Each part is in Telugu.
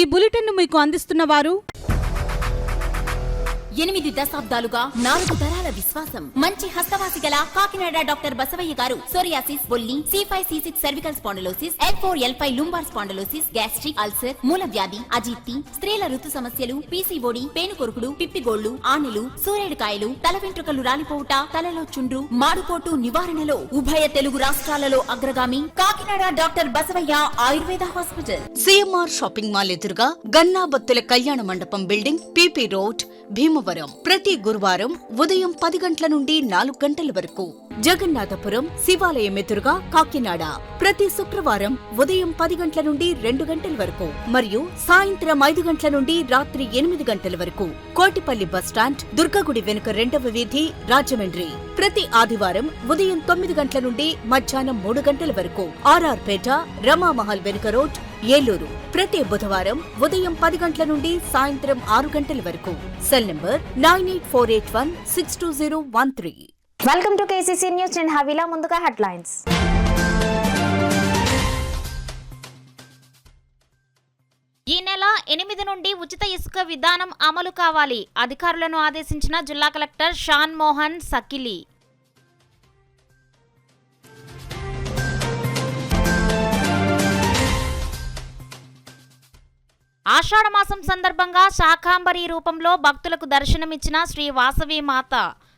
ఈ బులెటిన్ను మీకు అందిస్తున్న వారు 8 దశాబ్దాలుగా 4 తరాల విశ్వాసం. మంచి హస్తవాసి గల కాకినాడ డాక్టర్ బసవయ్య గారు సోరియాసిస్, బొల్లి, C5, C6 cervical spondylosis, L4, L5 lumbar spondylosis, gastric ulcer, మూల వ్యాధి, అజీర్తి, స్త్రీల ఋతు సమస్యలు, PCOD, పేనుకొరుకుడు, పిప్పిగోళ్లు, ఆనెలు, సూరేడుకాయలు, తల వెంట్రుకలు రాలిపోవుట, తలలో చుండ్రు, మాడుకోటు నివారణలో ఉభయ తెలుగు రాష్ట్రాలలో అగ్రగామి Kakinada doctor Basavayya Ayurveda hospital. CMR shopping mall ఎదురుగా గన్నాబత్తుల కళ్యాణ మండపం బిల్డింగ్, PP రోడ్, భీమవరం. ప్రతి గురువారం ఉదయం 10 గంటల నుండి 4 గంటల వరకు. జగన్నాథపురం శివాలయం ఎదురుగా కాకినాడ ప్రతి శుక్రవారం ఉదయం 10 గంటల నుండి 2 గంటల వరకు మరియు సాయంత్రం 5 గంటల నుండి రాత్రి 8 గంటల వరకు. కోటిపల్లి బస్టాండ్, దుర్గగుడి వెనుక 2వ వీధి, రాజమండ్రి ప్రతి ఆదివారం ఉదయం 9 గంటల నుండి మధ్యాహ్నం 3 గంటల వరకు. RR పేట, రమామహల్ వెనుక రోడ్, ఏలూరు ప్రతి బుధవారం ఉదయం 10 గంటల నుండి సాయంత్రం 6 గంటల వరకు. Cell number 9848162013. Welcome to KCC news. నేను హవీలా. ముందుగా హెడ్లైన్స్. ఈ నెల 8 నుండి ఉచిత ఇసుక విధానం అమలు కావాలి. అధికారులను ఆదేశించిన జిల్లా కలెక్టర్ షాన్ మోహన్ సకిలి. ఆషాఢమాసం సందర్భంగా శాకాంబరి రూపంలో భక్తులకు దర్శనమిచ్చిన శ్రీ వాసవి మాత.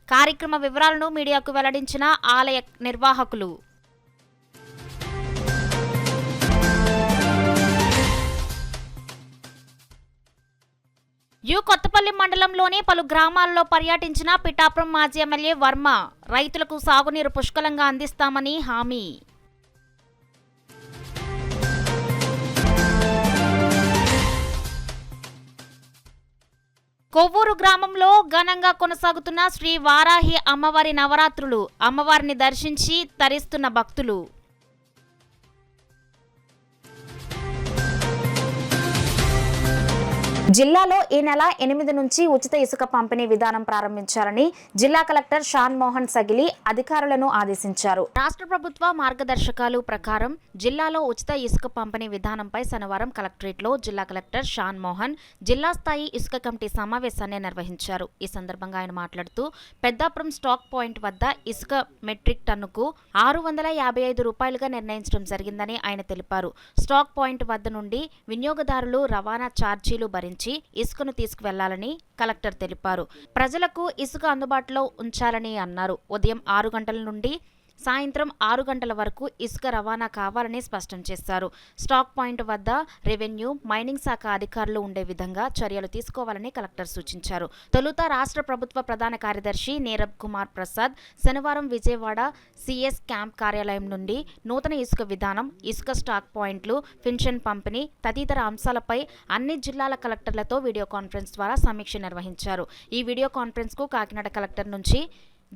కార్యక్రమ వివరాలను మీడియాకు వెల్లడించిన ఆలయ నిర్వాహకులు. కొత్తపల్లి మండలంలోని పలు గ్రామాల్లో పర్యటించిన పిఠాపురం మాజీ ఎమ్మెల్యే వర్మ. రైతులకు సాగునీరు పుష్కలంగా అందిస్తామని హామీ. కొవ్వూరు గ్రామంలో ఘనంగా కొనసాగుతున్న శ్రీ వారాహి అమ్మవారి నవరాత్రులు. అమ్మవారిని దర్శించి తరిస్తున్న భక్తులు. జిల్లాలో ఈ నెల 8 నుంచి ఉచిత ఇసుక పంపిణీ విధానం ప్రారంభించాలని జిల్లా కలెక్టర్ షాన్ మోహన్ సగిలి అధికారులను ఆదేశించారు. రాష్ట్ర ప్రభుత్వ మార్గదర్శకాలు ప్రకారం జిల్లాలో ఉచిత ఇసుక పంపిణీ విధానంపై శనివారం కలెక్టరేట్లో జిల్లా కలెక్టర్ షాన్ మోహన్ జిల్లా స్థాయి ఇసుక కమిటీ సమావేశాన్ని నిర్వహించారు. ఈ సందర్భంగా ఆయన మాట్లాడుతూ పెద్దాపురం స్టాక్ పాయింట్ వద్ద ఇసుక మెట్రిక్ టన్నుకు 655 రూపాయలుగా నిర్ణయించడం జరిగిందని ఆయన తెలిపారు. స్టాక్ పాయింట్ వద్ద నుండి వినియోగదారులు రవాణా ఛార్జీలు భరించి ఇసుకను తీసుకువెళ్లాలని కలెక్టర్ తెలిపారు. ప్రజలకు ఇసుక అందుబాటులో ఉంచాలని అన్నారు. ఉదయం 6 గంటల నుండి సాయంత్రం 6 గంటల వరకు ఇసుక రవాణా కావాలని స్పష్టం చేశారు. స్టాక్ పాయింట్ వద్ద రెవెన్యూ, మైనింగ్ శాఖ అధికారులు ఉండే విధంగా చర్యలు తీసుకోవాలని కలెక్టర్ సూచించారు. తొలుత రాష్ట్ర ప్రభుత్వ ప్రధాన కార్యదర్శి నీరబ్ కుమార్ ప్రసాద్ శనివారం విజయవాడ CS క్యాంప్ కార్యాలయం నుండి నూతన ఇసుక విధానం, ఇసుక స్టాక్ పాయింట్లు, పెన్షన్ పంపిణీ తదితర అంశాలపై అన్ని జిల్లాల కలెక్టర్లతో వీడియో కాన్ఫరెన్స్ ద్వారా సమీక్ష నిర్వహించారు. ఈ వీడియో కాన్ఫరెన్స్ కు కాకినాడ కలెక్టర్ నుంచి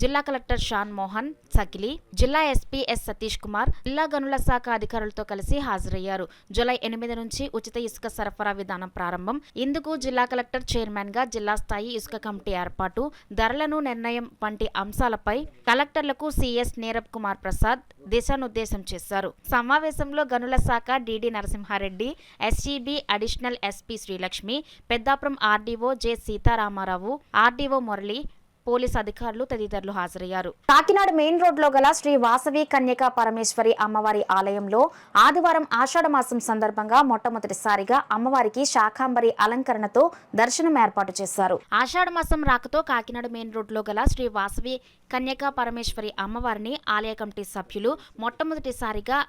జిల్లా కలెక్టర్ షాన్ మోహన్ సకిలి, జిల్లా SP S సతీష్ కుమార్, జిల్లా గనుల శాఖ అధికారులతో కలిసి హాజరయ్యారు. జూలై 8 నుంచి ఉచిత ఇసుక సరఫరా విధానం ప్రారంభం. ఇందుకు జిల్లా కలెక్టర్ చైర్మన్ గా జిల్లా స్థాయి ఇసుక కమిటీ ఏర్పాటు, ధరలను నిర్ణయం వంటి అంశాలపై కలెక్టర్లకు CS నీరబ్ కుమార్ ప్రసాద్ దిశానిర్దేశం చేశారు. సమావేశంలో గనుల శాఖ DD Narasimha Reddy, SCB additional SP Srilakshmi, Peddapuram RDO J Sitaramarao, RDO Murali, police అధికారులు తదితరులు హాజరయ్యారు. కాకినాడ మెయిన్ రోడ్ లో గల శ్రీ వాసవి కన్యకా పరమేశ్వరి అమ్మవారి ఆలయంలో ఆదివారం ఆషాఢ మాసం సందర్భంగా మొట్టమొదటిసారిగా అమ్మవారికి శాకాంబరి అలంకరణతో దర్శనం ఏర్పాటు చేశారు. ఆషాఢ మాసం రాకతో కాకినాడ మెయిన్ రోడ్ లో గల శ్రీ వాసవి కన్యకా పరమేశ్వరి అమ్మవారిని ఆలయ కమిటీ సభ్యులు మొట్టమొదటిసారిగా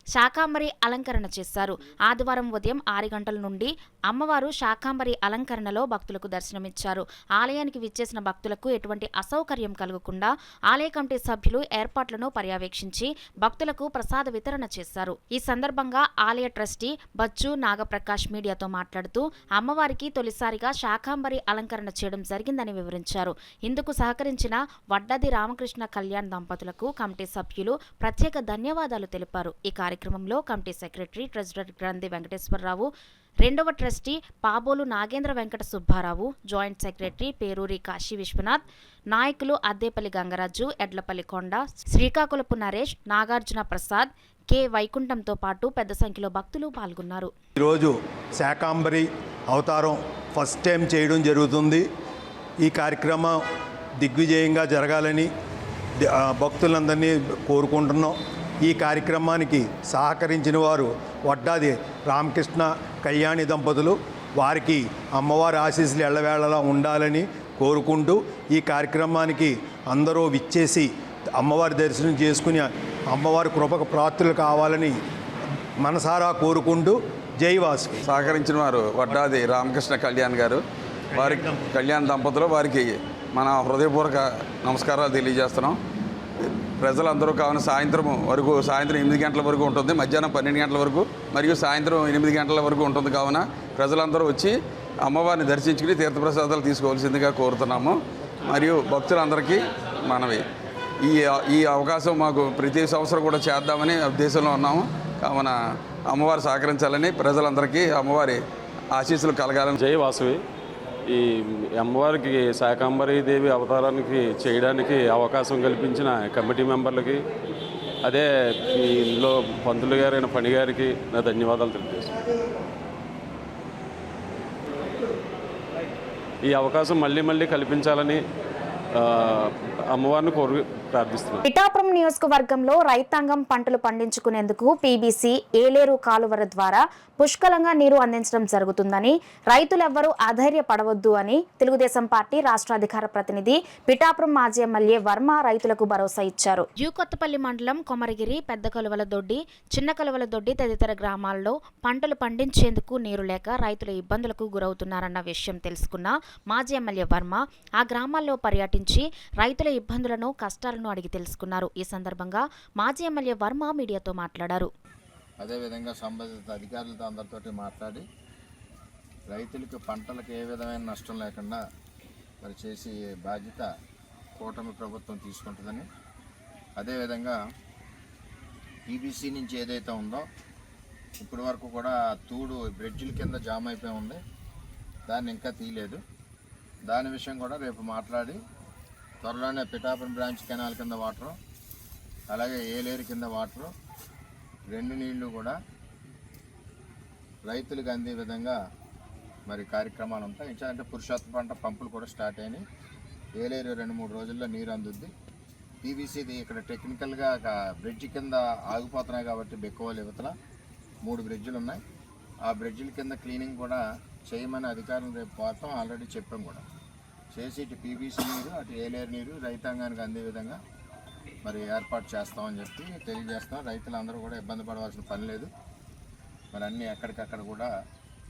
శాకాంబరి అలంకరణ చేశారు. ఆదివారం ఉదయం 6 గంటల నుండి అమ్మవారు శాకాంబరి అలంకరణలో భక్తులకు దర్శనమిచ్చారు. ఆలయానికి విచ్చేసిన భక్తులకు ఎటువంటి అసౌకర్యం కలగకుండా ఆలయ కమిటీ సభ్యులు ఏర్పాట్లను పర్యవేక్షించి భక్తులకు ప్రసాద వితరణ చేశారు. ఈ సందర్భంగా ఆలయ ట్రస్టీ బచ్చు నాగప్రకాష్ మీడియాతో మాట్లాడుతూ అమ్మవారికి తొలిసారిగా శాకాంబరి అలంకరణ చేయడం జరిగిందని వివరించారు. ఇందుకు సహకరించిన వడ్డాది రామకృష్ణ కళ్యాణ్ దంపతులకు కమిటీ సభ్యులు ప్రత్యేక ధన్యవాదాలు తెలిపారు. ఈ కార్యక్రమంలో committee secretary treasurer Granthi Venkateswararao, రెండవ trustee Pabolu Nagendra Venkata Subbarao, joint secretary Peruri Kashi Vishwanath, నాయకులు అద్దేపల్లి గంగరాజు, ఎడ్లపల్లి కొండ, శ్రీకాకుళపు నరేష్, నాగార్జున ప్రసాద్, కె వైకుంఠంతో పాటు పెద్ద సంఖ్యలో భక్తులు పాల్గొన్నారు. ఈరోజు శాకాంబరి అవతారం ఫస్ట్ టైం చేయడం జరుగుతుంది. ఈ కార్యక్రమం దిగ్విజయంగా జరగాలని భక్తులందరినీ కోరుకుంటున్నాం. ఈ కార్యక్రమానికి సహకరించిన వారు వడ్డాది రామకృష్ణ కళ్యాణి దంపతులు, వారికి అమ్మవారి ఆశీస్సులు ఎల్లవేళలా ఉండాలని కోరుకుంటూ ఈ కార్యక్రమానికి అందరూ విచ్చేసి అమ్మవారి దర్శనం చేసుకుని అమ్మవారి కృపకు ప్రాప్తులు కావాలని మనసారా కోరుకుంటూ జై వాసవి. సహకరించిన వారు వడ్డాది రామకృష్ణ కళ్యాణ్ గారు, వారి కళ్యాణ్ దంపతులు, వారికి మన హృదయపూర్వక నమస్కారాలు తెలియజేస్తున్నాం. ప్రజలందరూ కావున సాయంత్రం 8 గంటల వరకు ఉంటుంది, మధ్యాహ్నం 12 గంటల వరకు మరియు సాయంత్రం 8 గంటల వరకు ఉంటుంది. కావున ప్రజలందరూ వచ్చి అమ్మవారిని దర్శించుకుని తీర్థప్రసాదాలు తీసుకోవాల్సిందిగా కోరుతున్నాము. మరియు భక్తులందరికీ మనవి ఈ అవకాశం మాకు ప్రతి సంవత్సరం కూడా చేద్దామని ఉద్దేశంలో ఉన్నాము. కావున అమ్మవారు సహకరించాలని, ప్రజలందరికీ అమ్మవారి ఆశీస్సులు కలగాలని. జై వాసవి. ఈ అమ్మవారికి శాకాంబరి దేవి అవతారానికి చేయడానికి అవకాశం కల్పించిన కమిటీ మెంబర్లకి, అదే ఇందులో పంతులు గారైన పని గారికి నా ధన్యవాదాలు తెలియజేస్తున్నాను. ఈ అవకాశం మళ్ళీ కల్పించాలని అమ్మవారిని ప్రార్థిస్తున్నాను. పిఠాపురం నియోజకవర్గంలో రైతాంగం పంటలు పండించుకునేందుకు పీబీసీ ఏలేరు కాలువల ద్వారా పుష్కలంగా నీరు అందించడం జరుగుతుందని, రైతులెవ్వరూ అధైర్యపడవద్దు అని తెలుగుదేశం పార్టీ రాష్ట్ర అధికార ప్రతినిధి పిఠాపురం మాజీ ఎమ్మెల్యే వర్మ రైతులకు భరోసా ఇచ్చారు. కొత్తపల్లి మండలం కొమరగిరి, పెద్ద కలువల దొడ్డి, చిన్న కలువల దొడ్డి తదితర గ్రామాల్లో పంటలు పండించేందుకు నీరు లేక రైతులు ఇబ్బందులకు గురవుతున్నారన్న విషయం తెలుసుకున్న మాజీ ఎమ్మెల్యే వర్మ ఆ గ్రామాల్లో పర్యటించి రైతుల ఇబ్బందులను, కష్టాలను అడిగి తెలుసుకున్నారు. ఈ సందర్భంగా మాజీ ఎమ్మెల్యే వర్మ మీడియాతో మాట్లాడారు. అదేవిధంగా సంబంధిత అధికారులతో అందరితో మాట్లాడి రైతులకు పంటలకు ఏ విధమైన నష్టం లేకుండా మరి చేసి బాధ్యత కూటమి ప్రభుత్వం తీసుకుంటుందని, అదేవిధంగా పీబీసీ నుంచి ఏదైతే ఉందో ఇప్పటి వరకు కూడా తూడు బ్రిడ్జిల కింద జామ్ అయిపోయి ఉంది, దాన్ని ఇంకా తీయలేదు. దాని విషయం కూడా రేపు మాట్లాడి త్వరలోనే పిఠాపురం బ్రాంచ్ కెనాల్ కింద వాటరు, అలాగే ఏలేరు కింద వాటరు, 2 నీళ్లు కూడా రైతులకు అందే విధంగా మరి కార్యక్రమాలు ఉంటాయి. అంటే పురుషోత్త పంట పంపులు కూడా స్టార్ట్ అయినాయి. ఏలేరు 2-3 రోజుల్లో నీరు అందుద్ది. పీవీసీది ఇక్కడ టెక్నికల్గా బ్రిడ్జ్ కింద ఆగిపోతున్నాయి కాబట్టి బెక్కువలు యువతల 3 బ్రిడ్జిలు ఉన్నాయి. ఆ బ్రిడ్జిల కింద క్లీనింగ్ కూడా చేయమని అధికారులు రేపు పోతాం, ఆల్రెడీ చెప్పాం కూడా. చేసి ఇటు పీవీసీ నీరు, అటు ఏలేరు నీరు రైతాంగానికి అందే విధంగా మరి ఏర్పాటు చేస్తామని చెప్పి తెలియజేస్తాం. రైతులందరూ కూడా ఇబ్బంది పడవలసిన పని లేదు. మరి అన్నీ ఎక్కడికక్కడ కూడా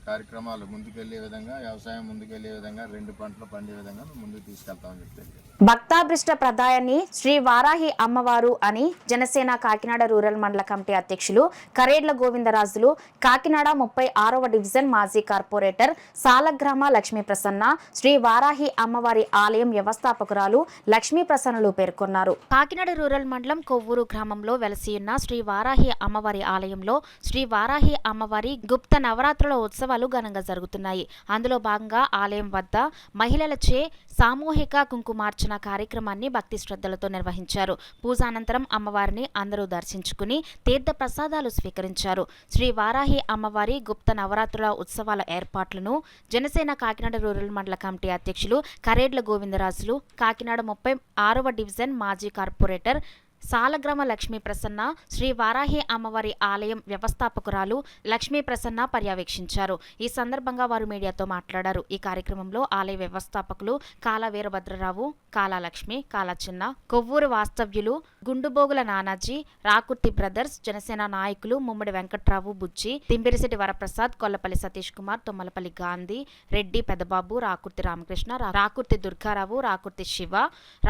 కార్యక్రమాలు ముందుకెళ్లే విధంగా, వ్యవసాయం ముందుకెళ్లే విధంగా, 2 పంటలు పండే విధంగా ముందుకు తీసుకెళ్తామని చెప్పి భక్తాభృష్ట ప్రదాయాన్ని శ్రీ వారాహి అమ్మవారు అని జనసేన కాకినాడ రూరల్ మండల కమిటీ అధ్యక్షులు కరేడ్ల గోవిందరాజులు, కాకినాడ 36వ డివిజన్ మాజీ కార్పొరేటర్ సాలగ్రామ లక్ష్మీ ప్రసన్న, శ్రీ వారాహి అమ్మవారి ఆలయం వ్యవస్థాపకురాలు లక్ష్మీ ప్రసన్నలు పేర్కొన్నారు. కాకినాడ రూరల్ మండలం కొవ్వూరు గ్రామంలో వెలసియున్న శ్రీ వారాహి అమ్మవారి ఆలయంలో శ్రీ వారాహి అమ్మవారి గుప్త నవరాత్రుల ఉత్సవాలు ఘనంగా జరుగుతున్నాయి. అందులో భాగంగా ఆలయం వద్ద మహిళలచే సామూహిక కుంకుమార్చన కార్యక్రమాన్ని భక్తి శ్రద్ధలతో నిర్వహించారు. పూజానంతరం అమ్మవారిని అందరూ దర్శించుకుని తీర్థ ప్రసాదాలు స్వీకరించారు. శ్రీ వారాహి అమ్మవారి గుప్త నవరాత్రుల ఉత్సవాల ఏర్పాట్లను జనసేన కాకినాడ రూరల్ మండల కమిటీ అధ్యక్షులు కరేడ్ల గోవిందరాజులు, కాకినాడ 36వ డివిజన్ మాజీ కార్పొరేటర్ సాలగ్రామ లక్ష్మీ ప్రసన్న, శ్రీ వారాహి అమ్మవారి ఆలయం వ్యవస్థాపకురాలు లక్ష్మీ ప్రసన్న పర్యవేక్షించారు. ఈ సందర్భంగా వారు మీడియాతో మాట్లాడారు. ఈ కార్యక్రమంలో ఆలయ వ్యవస్థాపకులు కాలా వీరభద్రరావు, కాలా లక్ష్మి, కాలా చిన్న, కొవ్వూరు వాస్తవ్యులు గుండుబోగుల నానాజీ, రాకుర్తి బ్రదర్స్, జనసేన నాయకులు ముమ్మడి వెంకట్రావు, బుజ్జి, తింబిరిశెట్టి వరప్రసాద్, కొల్లపల్లి సతీష్ కుమార్, తొమ్మలపల్లి గాంధీ, రెడ్డి పెదబాబు, రాకుర్తి రామకృష్ణ, రాకుర్తి దుర్గారావు, రాకుర్తి శివ,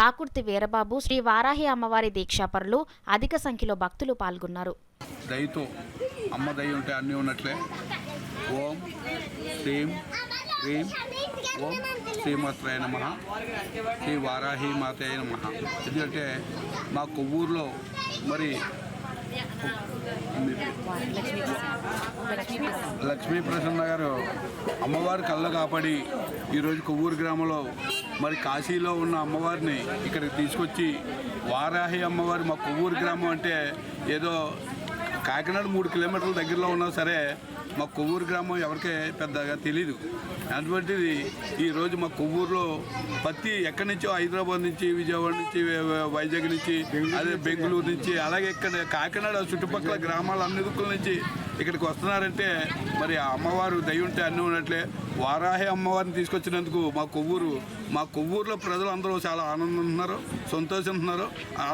రాకుర్తి వీరబాబు, శ్రీ వారాహి అమ్మవారి దీక్షాపరులు అధిక సంఖ్యలో భక్తులు పాల్గొన్నారు. దయతో అమ్మ దయ ఉంటే అన్నీ ఉన్నట్లే. ఓం శ్రీం హ్రీం ఓం శ్రీమాత్రాయ నమః, శ్రీ వారాహి మాతాయ నమః. ఎందుకంటే మా కొవ్వూరులో మరి లక్ష్మీ ప్రసన్న గారు అమ్మవారి కళ్ళ కాపాడి ఈరోజు కొవ్వూరు గ్రామంలో మరి కాశీలో ఉన్న అమ్మవారిని ఇక్కడికి తీసుకొచ్చి వారాహి అమ్మవారి మా కొవ్వూరు గ్రామం అంటే ఏదో కాకినాడ 3 కిలోమీటర్ల దగ్గరలో ఉన్నా సరే మా కొవ్వూరు గ్రామం ఎవరికే పెద్దగా తెలీదు. అటువంటిది ఈరోజు మా కొవ్వూరులో ప్రతి ఎక్కడి నుంచో హైదరాబాద్ నుంచి, విజయవాడ నుంచి, వైజాగ్ నుంచి, అదే బెంగళూరు నుంచి, అలాగే ఇక్కడ కాకినాడ చుట్టుపక్కల గ్రామాల అన్ని దిక్కుల నుంచి ఇక్కడికి వస్తున్నారంటే మరి ఆ అమ్మవారు దయ ఉంటే అన్నీ ఉన్నట్లే. వారాహి అమ్మవారిని తీసుకొచ్చినందుకు మా కొవ్వూరులో ప్రజలు అందరూ చాలా ఆనందిస్తున్నారు, సంతోషిస్తున్నారు.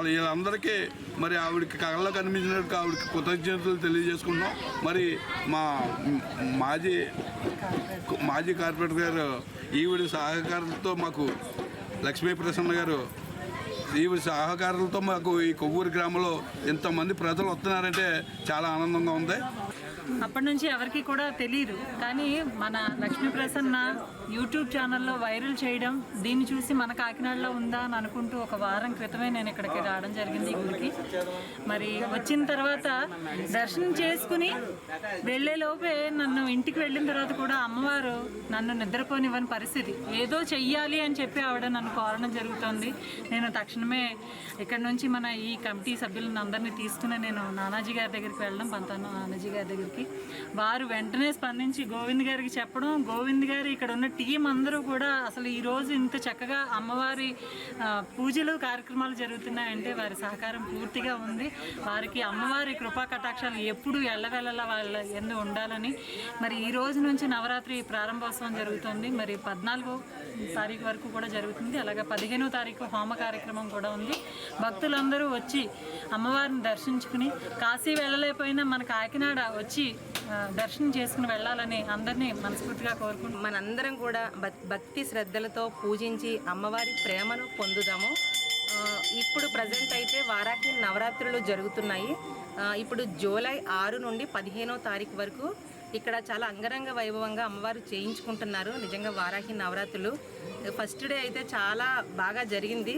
వీళ్ళందరికీ మరి ఆవిడకి కళ్ళలో కనిపించినట్టు ఆవిడకి కృతజ్ఞతలు తెలియజేసుకుంటున్నాం. మరి మా మాజీ కార్పొరేటర్ గారు ఈవిడ సహకారంతో మాకు లక్ష్మీ ప్రసన్న గారు ఈవిడ సహకారాలతో మాకు ఈ కొవ్వూరు గ్రామంలో ఇంతమంది ప్రజలు వస్తున్నారంటే చాలా ఆనందంగా ఉంది. అప్పటి నుంచి ఎవరికి కూడా తెలియదు, కానీ మన లక్ష్మీ ప్రసన్న యూట్యూబ్ ఛానల్లో వైరల్ చేయడం, దీన్ని చూసి మన కాకినాడలో ఉందా అని అనుకుంటూ ఒక వారం క్రితమే నేను ఇక్కడికి రావడం జరిగింది ఈ గుడికి. మరి వచ్చిన తర్వాత దర్శనం చేసుకుని వెళ్ళే లోపే నన్ను ఇంటికి వెళ్ళిన తర్వాత కూడా అమ్మవారు నన్ను నిద్రపోనివ్వని పరిస్థితి. ఏదో చెయ్యాలి అని చెప్పి ఆవిడ నన్ను కోరడం జరుగుతుంది. నేను తక్షణమే ఇక్కడ నుంచి మన ఈ కమిటీ సభ్యులను అందరినీ తీసుకుని నేను నానాజీ గారి దగ్గరికి వెళ్ళడం, పంతాను నానాజీ గారి దగ్గరికి. వారు వెంటనే స్పందించి గోవింద్ గారికి చెప్పడం, గోవింద్ గారు ఇక్కడ ఉన్న టీం అందరూ కూడా అసలు ఈరోజు ఇంత చక్కగా అమ్మవారి పూజలు కార్యక్రమాలు జరుగుతున్నాయంటే వారి సహకారం పూర్తిగా ఉంది. వారికి అమ్మవారి కృపా కటాక్షాలు ఎప్పుడు ఎల్లవెల్లలా వాళ్ళ ఎందు ఉండాలని. మరి ఈ రోజు నుంచి నవరాత్రి ప్రారంభోత్సవం జరుగుతుంది. మరి 14వ తారీఖు వరకు కూడా జరుగుతుంది. అలాగే 15వ తారీఖు హోమ కార్యక్రమం కూడా ఉంది. భక్తులందరూ వచ్చి అమ్మవారిని దర్శించుకుని కాశీ వెళ్ళలేకపోయినా మన కాకినాడ వచ్చి దర్శనం చేసుకుని వెళ్ళాలని అందరినీ మనస్ఫూర్తిగా కోరుకుంటున్నాం. మనందరం కూడా భక్తి శ్రద్ధలతో పూజించి అమ్మవారి ప్రేమను పొందుదాము. ఇప్పుడు ప్రజెంట్ అయితే వారాహి నవరాత్రులు జరుగుతున్నాయి. ఇప్పుడు జూలై 6 నుండి 15వ తారీఖు వరకు ఇక్కడ చాలా అంగరంగ వైభవంగా అమ్మవారు చేయించుకుంటున్నారు. నిజంగా వారాహి నవరాత్రులు ఫస్ట్ డే అయితే చాలా బాగా జరిగింది.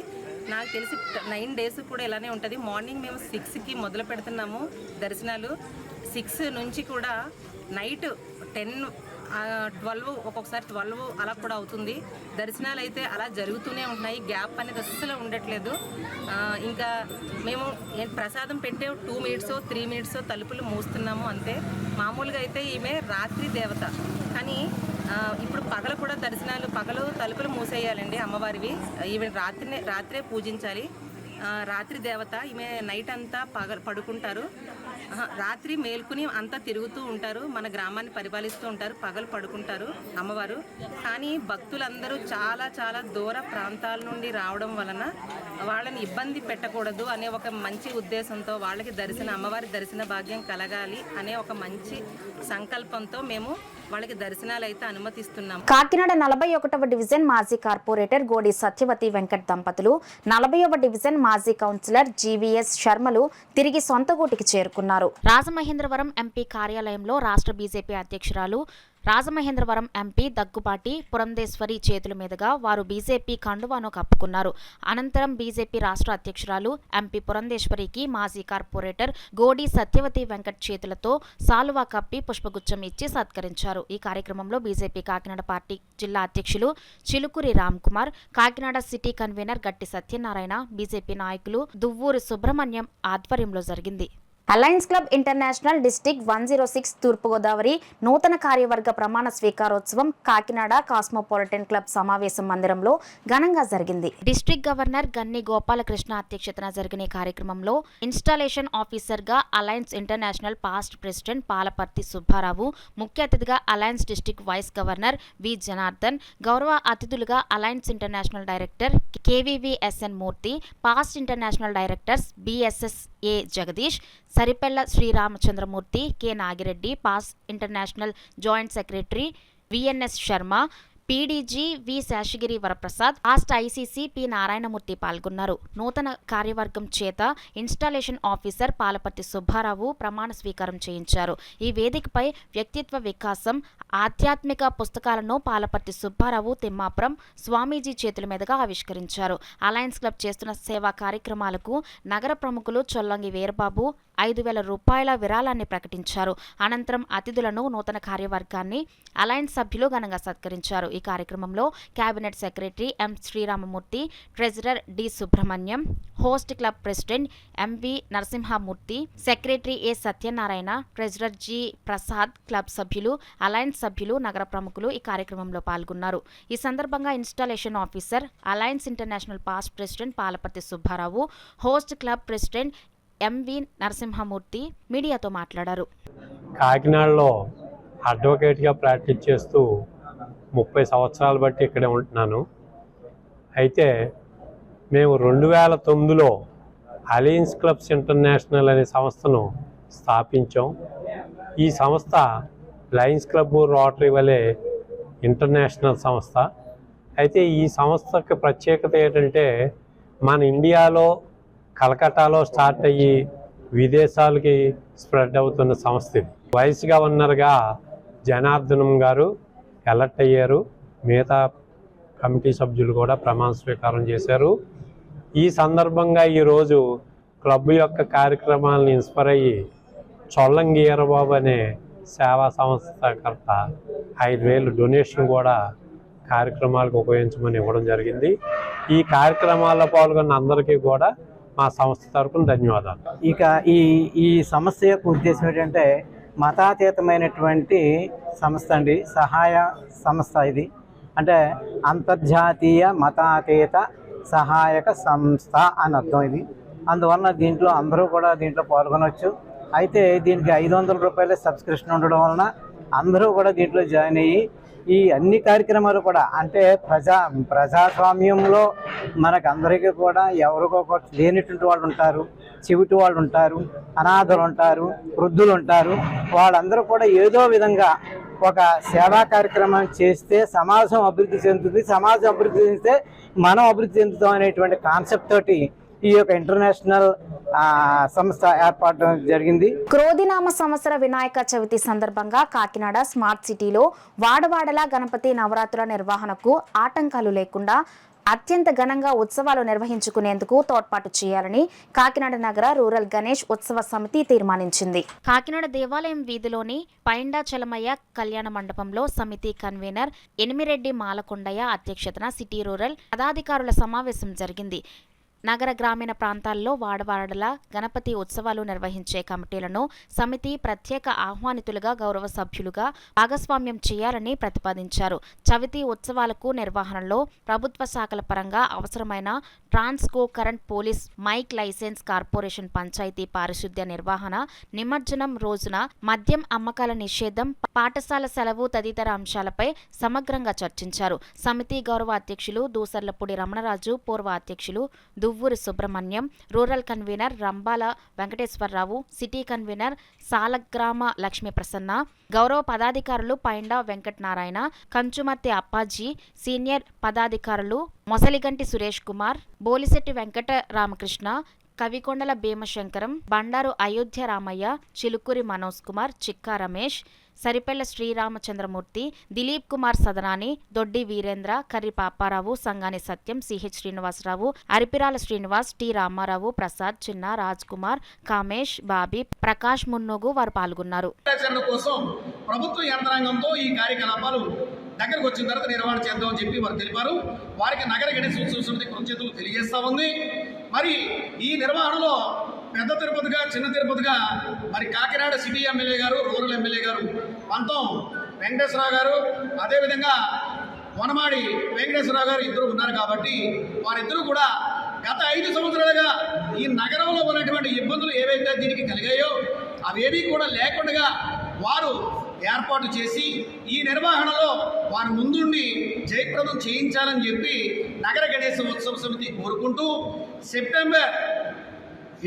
నాకు తెలిసి 9 days కూడా ఇలానే ఉంటుంది. మార్నింగ్ మేము 6కి మొదలు పెడుతున్నాము దర్శనాలు. 6 నుంచి కూడా నైట్ 10, 12, ఒక్కొక్కసారి 12 అలా కూడా అవుతుంది. దర్శనాలు అయితే అలా జరుగుతూనే ఉంటున్నాయి. గ్యాప్ అనేది అస్సలు ఉండట్లేదు. ఇంకా మేము ప్రసాదం పెట్టే 2 minutes 3 minutes తలుపులు మూస్తున్నాము అంతే. మామూలుగా అయితే ఈమె రాత్రి దేవత, కానీ ఇప్పుడు పగలు కూడా దర్శనాలు, పగలు తలుపులు మూసేయాలండి అమ్మవారివి. ఈమె రాత్రే పూజించాలి. రాత్రి దేవత ఈమె. నైట్ అంతా పడుకుంటారు, రాత్రి మేల్కుని అంతా తిరుగుతూ ఉంటారు, మన గ్రామాన్ని పరిపాలిస్తూ ఉంటారు. పగలు పడుకుంటారు అమ్మవారు. కానీ భక్తులందరూ చాలా దూర ప్రాంతాల నుండి రావడం వలన వాళ్ళని ఇబ్బంది పెట్టకూడదు అనే ఒక మంచి ఉద్దేశంతో, వాళ్ళకి అమ్మవారి దర్శన భాగ్యం కలగాలి అనే ఒక మంచి సంకల్పంతో మేము వాళ్ళకి దర్శనాలు అయితే అనుమతిస్తున్నాం. కాకినాడ 41వ డివిజన్ మాజీ కార్పొరేటర్ గోడి సత్యవతి వెంకట్ దంపతులు 40వ డివిజన్ మాజీ కౌన్సిలర్ జీవీఎస్ శర్మలు తిరిగి సొంత గూటికి చేరుకున్నారు. రాజమహేంద్రవరం ఎంపీ కార్యాలయంలో రాష్ట్ర బీజేపీ అధ్యక్షురాలు రాజమహేంద్రవరం ఎంపీ దగ్గుబాటి పురంధేశ్వరి చేతుల మీదుగా వారు బీజేపీ కండువాను కప్పుకున్నారు. అనంతరం బీజేపీ రాష్ట్ర అధ్యక్షురాలు ఎంపీ పురంధేశ్వరికి మాజీ కార్పొరేటర్ గోడి సత్యవతి వెంకట్ చేతులతో సాలువా కప్పి పుష్పగుచ్చం ఇచ్చి సత్కరించారు. ఈ కార్యక్రమంలో బీజేపీ కాకినాడ పార్టీ జిల్లా అధ్యక్షులు చిలుకూరి రామ్ కుమార్, కాకినాడ సిటీ కన్వీనర్ గట్టి సత్యనారాయణ, బీజేపీ నాయకులు దువ్వూరి సుబ్రహ్మణ్యం ఆధ్వర్యంలో జరిగింది. అలయన్స్ క్లబ్ ఇంటర్నేషనల్ డిస్టిక్ 106 తూర్పుగోదావరి నూతన కార్యవర్గ ప్రమాణ స్వీకారోత్సవం కాకినాడ కాస్మోపాలిటన్ క్లబ్ సమావేశ మందిరంలో ఘనంగా జరిగింది. డిస్ట్రిక్ట్ గవర్నర్ గన్ని గోపాలకృష్ణ అధ్యక్షతన జరిగిన ఈ కార్యక్రమంలో ఇన్స్టాలేషన్ ఆఫీసర్ గా alliance international past president Palaparthi Subbarao, ముఖ్య అతిథిగా alliance district vice governor V Janardhan, గౌరవ అతిథులుగా alliance international director KVVSN Murthy, past international directors BSSA Jagadish, Saripella Sriramachandramurthy, K Nagireddy, past international joint secretary VNS Sharma, PDG V Seshagiri Varaprasad, past ICC P Narayanamurthy పాల్గొన్నారు. నూతన కార్యవర్గం చేత ఇన్స్టాలేషన్ ఆఫీసర్ పాలపర్తి సుబ్బారావు ప్రమాణ స్వీకారం చేయించారు. ఈ వేదికపై వ్యక్తిత్వ వికాసం, ఆధ్యాత్మిక పుస్తకాలను పాలపర్తి సుబ్బారావు తిమ్మాపురం స్వామీజీ చేతుల మీదుగా ఆవిష్కరించారు. అలయన్స్ క్లబ్ చేస్తున్న సేవా కార్యక్రమాలకు నగర ప్రముఖులు చొల్లంగి వీరబాబు 5,000 రూపాయల విరాళాన్ని ప్రకటించారు. అనంతరం అతిథులను, నూతన కార్యవర్గాన్ని అలయన్స్ సభ్యులు ఘనంగా సత్కరించారు. ఈ కార్యక్రమంలో cabinet secretary M Sriramamurthy, treasurer D Subrahmanyam, host club president MV Narasimhamurthy, secretary A Satyanarayana, treasurer G Prasad, club సభ్యులు, అలయన్స్ సభ్యులు, నగర ప్రముఖులు ఈ కార్యక్రమంలో పాల్గొన్నారు. ఈ సందర్భంగా installation officer, alliance international past president Palaparthi Subbarao, host club president MV Narasimhamurthy మీడియాతో మాట్లాడారు. కాకినాడలో అడ్వకేట్గా ప్రాక్టీస్ చేస్తూ 30 సంవత్సరాలు బట్టి ఇక్కడే ఉంటున్నాను. అయితే మేము 2009లో అలయన్స్ క్లబ్స్ ఇంటర్నేషనల్ అనే సంస్థను స్థాపించాం. ఈ సంస్థ లయన్స్ క్లబ్, రోటరీ వలె ఇంటర్నేషనల్ సంస్థ. అయితే ఈ సంస్థకి ప్రత్యేకత ఏంటంటే మన ఇండియాలో కలకట్టాలో స్టార్ట్ అయ్యి విదేశాలకి స్ప్రెడ్ అవుతున్న సంస్థ ఇది. వైస్ గవర్నర్గా జనార్దనం గారు ఎలక్ట్ అయ్యారు. మిగతా కమిటీ సభ్యులు కూడా ప్రమాణ స్వీకారం చేశారు. ఈ సందర్భంగా ఈరోజు క్లబ్ యొక్క కార్యక్రమాలను ఇన్స్పైర్ అయ్యి చొల్లంగి ఈరబాబు అనే సేవా సంస్థకర్త 5,000 డొనేషన్ కూడా కార్యక్రమాలకు ఉపయోగించమని ఇవ్వడం జరిగింది. ఈ కార్యక్రమాల్లో పాల్గొన్న అందరికీ కూడా మా సంస్థ తరపున ధన్యవాదాలు. ఇక ఈ సంస్థ యొక్క ఉద్దేశం ఏంటంటే మతాతీతమైనటువంటి సంస్థ అండి, సహాయ సంస్థ ఇది. అంటే అంతర్జాతీయ మతాతీత సహాయక సంస్థ అని అర్థం ఇది. అందువలన దీంట్లో అందరూ కూడా దీంట్లో పాల్గొనవచ్చు. అయితే దీనికి 500 రూపాయల సబ్స్క్రిప్షన్ ఉండడం వలన అందరూ కూడా దీంట్లో జాయిన్ అయ్యి ఈ అన్ని కార్యక్రమాలు కూడా అంటే ప్రజాస్వామ్యంలో మనకు అందరికీ కూడా ఎవరికో లేనిటువంటి వాళ్ళు ఉంటారు, చెవిటి వాళ్ళు ఉంటారు, అనాథలు ఉంటారు, వృద్ధులు ఉంటారు. వాళ్ళందరూ కూడా ఏదో విధంగా ఒక సేవా కార్యక్రమం చేస్తే సమాజం అభివృద్ధి చెందుతుంది, సమాజం అభివృద్ధి చెందితే మనం అభివృద్ధి చెందుతాం అనేటువంటి కాన్సెప్ట్ తోటి ఈ యొక్క ఇంటర్నేషనల్ సంస్థ ఏర్పాటు జరిగింది. క్రోధినామ సంవత్సర వినాయక చవితి సందర్భంగా కాకినాడ స్మార్ట్ సిటీలో వాడవాడలా గణపతి నవరాత్రుల నిర్వహణకు ఆటంకాలు లేకుండా అత్యంత ఘనంగా ఉత్సవాలు నిర్వహించుకునేందుకు తోడ్పాటు చేయాలని కాకినాడ నగర రూరల్ గణేష్ ఉత్సవ సమితి తీర్మానించింది. కాకినాడ దేవాలయం వీధిలోని పైండా చలమయ్య కళ్యాణ మండపంలో సమితి కన్వీనర్ ఎనిమిరెడ్డి మాలకొండయ్య అధ్యక్షతన సిటీ రూరల్ పదాధికారుల సమావేశం జరిగింది. నగర గ్రామీణ ప్రాంతాల్లో వాడవాడలా గణపతి ఉత్సవాలు నిర్వహించే కమిటీలను సమితి ప్రత్యేక ఆహ్వానితులుగా గౌరవ సభ్యులుగా భాగస్వామ్యం చేయాలని ప్రతిపాదించారు. చవితి ఉత్సవాలకు నిర్వహణలో ప్రభుత్వ శాఖల పరంగా అవసరమైన Transco current police mike licence corporation panchayat పారిశుద్ధ్య నిర్వహణ, నిమజ్జనం రోజున మద్యం అమ్మకాల నిషేధం, పాఠశాల సెలవు తదితర అంశాలపై సమగ్రంగా చర్చించారు. సమితి గౌరవ అధ్యక్షులు దూసర్లపూడి రమణరాజు, పూర్వ అధ్యక్షులు Duvvuri Subrahmanyam, rural convener Rambala Venkateswararao, city convener Salagrama Lakshmi Prasanna, గౌరవ పదాధికారులు పైండా వెంకటనారాయణ, కంచుమర్తి అప్పాజీ, సీనియర్ పదాధికారులు మొసలిగంటి సురేష్ కుమార్, బోలిశెట్టి వెంకట రామకృష్ణ, కవికొండల భీమశంకరం, బండారు అయోధ్య రామయ్య, చిలుకూరి మనోజ్ కుమార్, చిక్కా రమేష్, సరిపెళ్ల శ్రీరామచంద్రమూర్తి, దిలీప్ కుమార్ సదనాని, దొడ్డి వీరేంద్ర, కర్రి పాపారావు, సంగాని సత్యం, సిహెచ్ శ్రీనివాసరావు, అరిపిరాల శ్రీనివాస్, టి రామారావు, ప్రసాద్, చిన్న, రాజ్ కుమార్, కామేష్, బాబీ, ప్రకాష్ మున్నోగు వారు పాల్గొన్నారు. కోసం ప్రభుత్వ యంత్రాంగంతో ఈ కార్యకలాపాలు దగ్గరకు వచ్చిన తర్వాత నిర్వహణ చేద్దామని చెప్పి వారు తెలిపారు. వారికి నగర గణేశ ఉత్సవ సమితి కృతజ్ఞతలు తెలియజేస్తా ఉంది. మరి ఈ నిర్వహణలో పెద్ద తిరుపతిగా చిన్న తిరుపతిగా మరి కాకినాడ సిటీ ఎమ్మెల్యే గారు, రూరల్ ఎమ్మెల్యే గారు పంతం వెంకటేశ్వరరావు గారు, అదేవిధంగా వనమాడి వెంకటేశ్వరరావు గారు ఇద్దరు ఉన్నారు. కాబట్టి వారిద్దరూ కూడా గత 5 సంవత్సరాలుగా ఈ నగరంలో ఉన్నటువంటి ఇబ్బందులు ఏవైతే దీనికి కలిగాయో అవేవి కూడా లేకుండా వారు ఏర్పాటు చేసి ఈ నిర్వహణలో వారు ముందుండి జయప్రదం చేయించాలని చెప్పి నగర గణేశ ఉత్సవ సమితి కోరుకుంటూ సెప్టెంబర్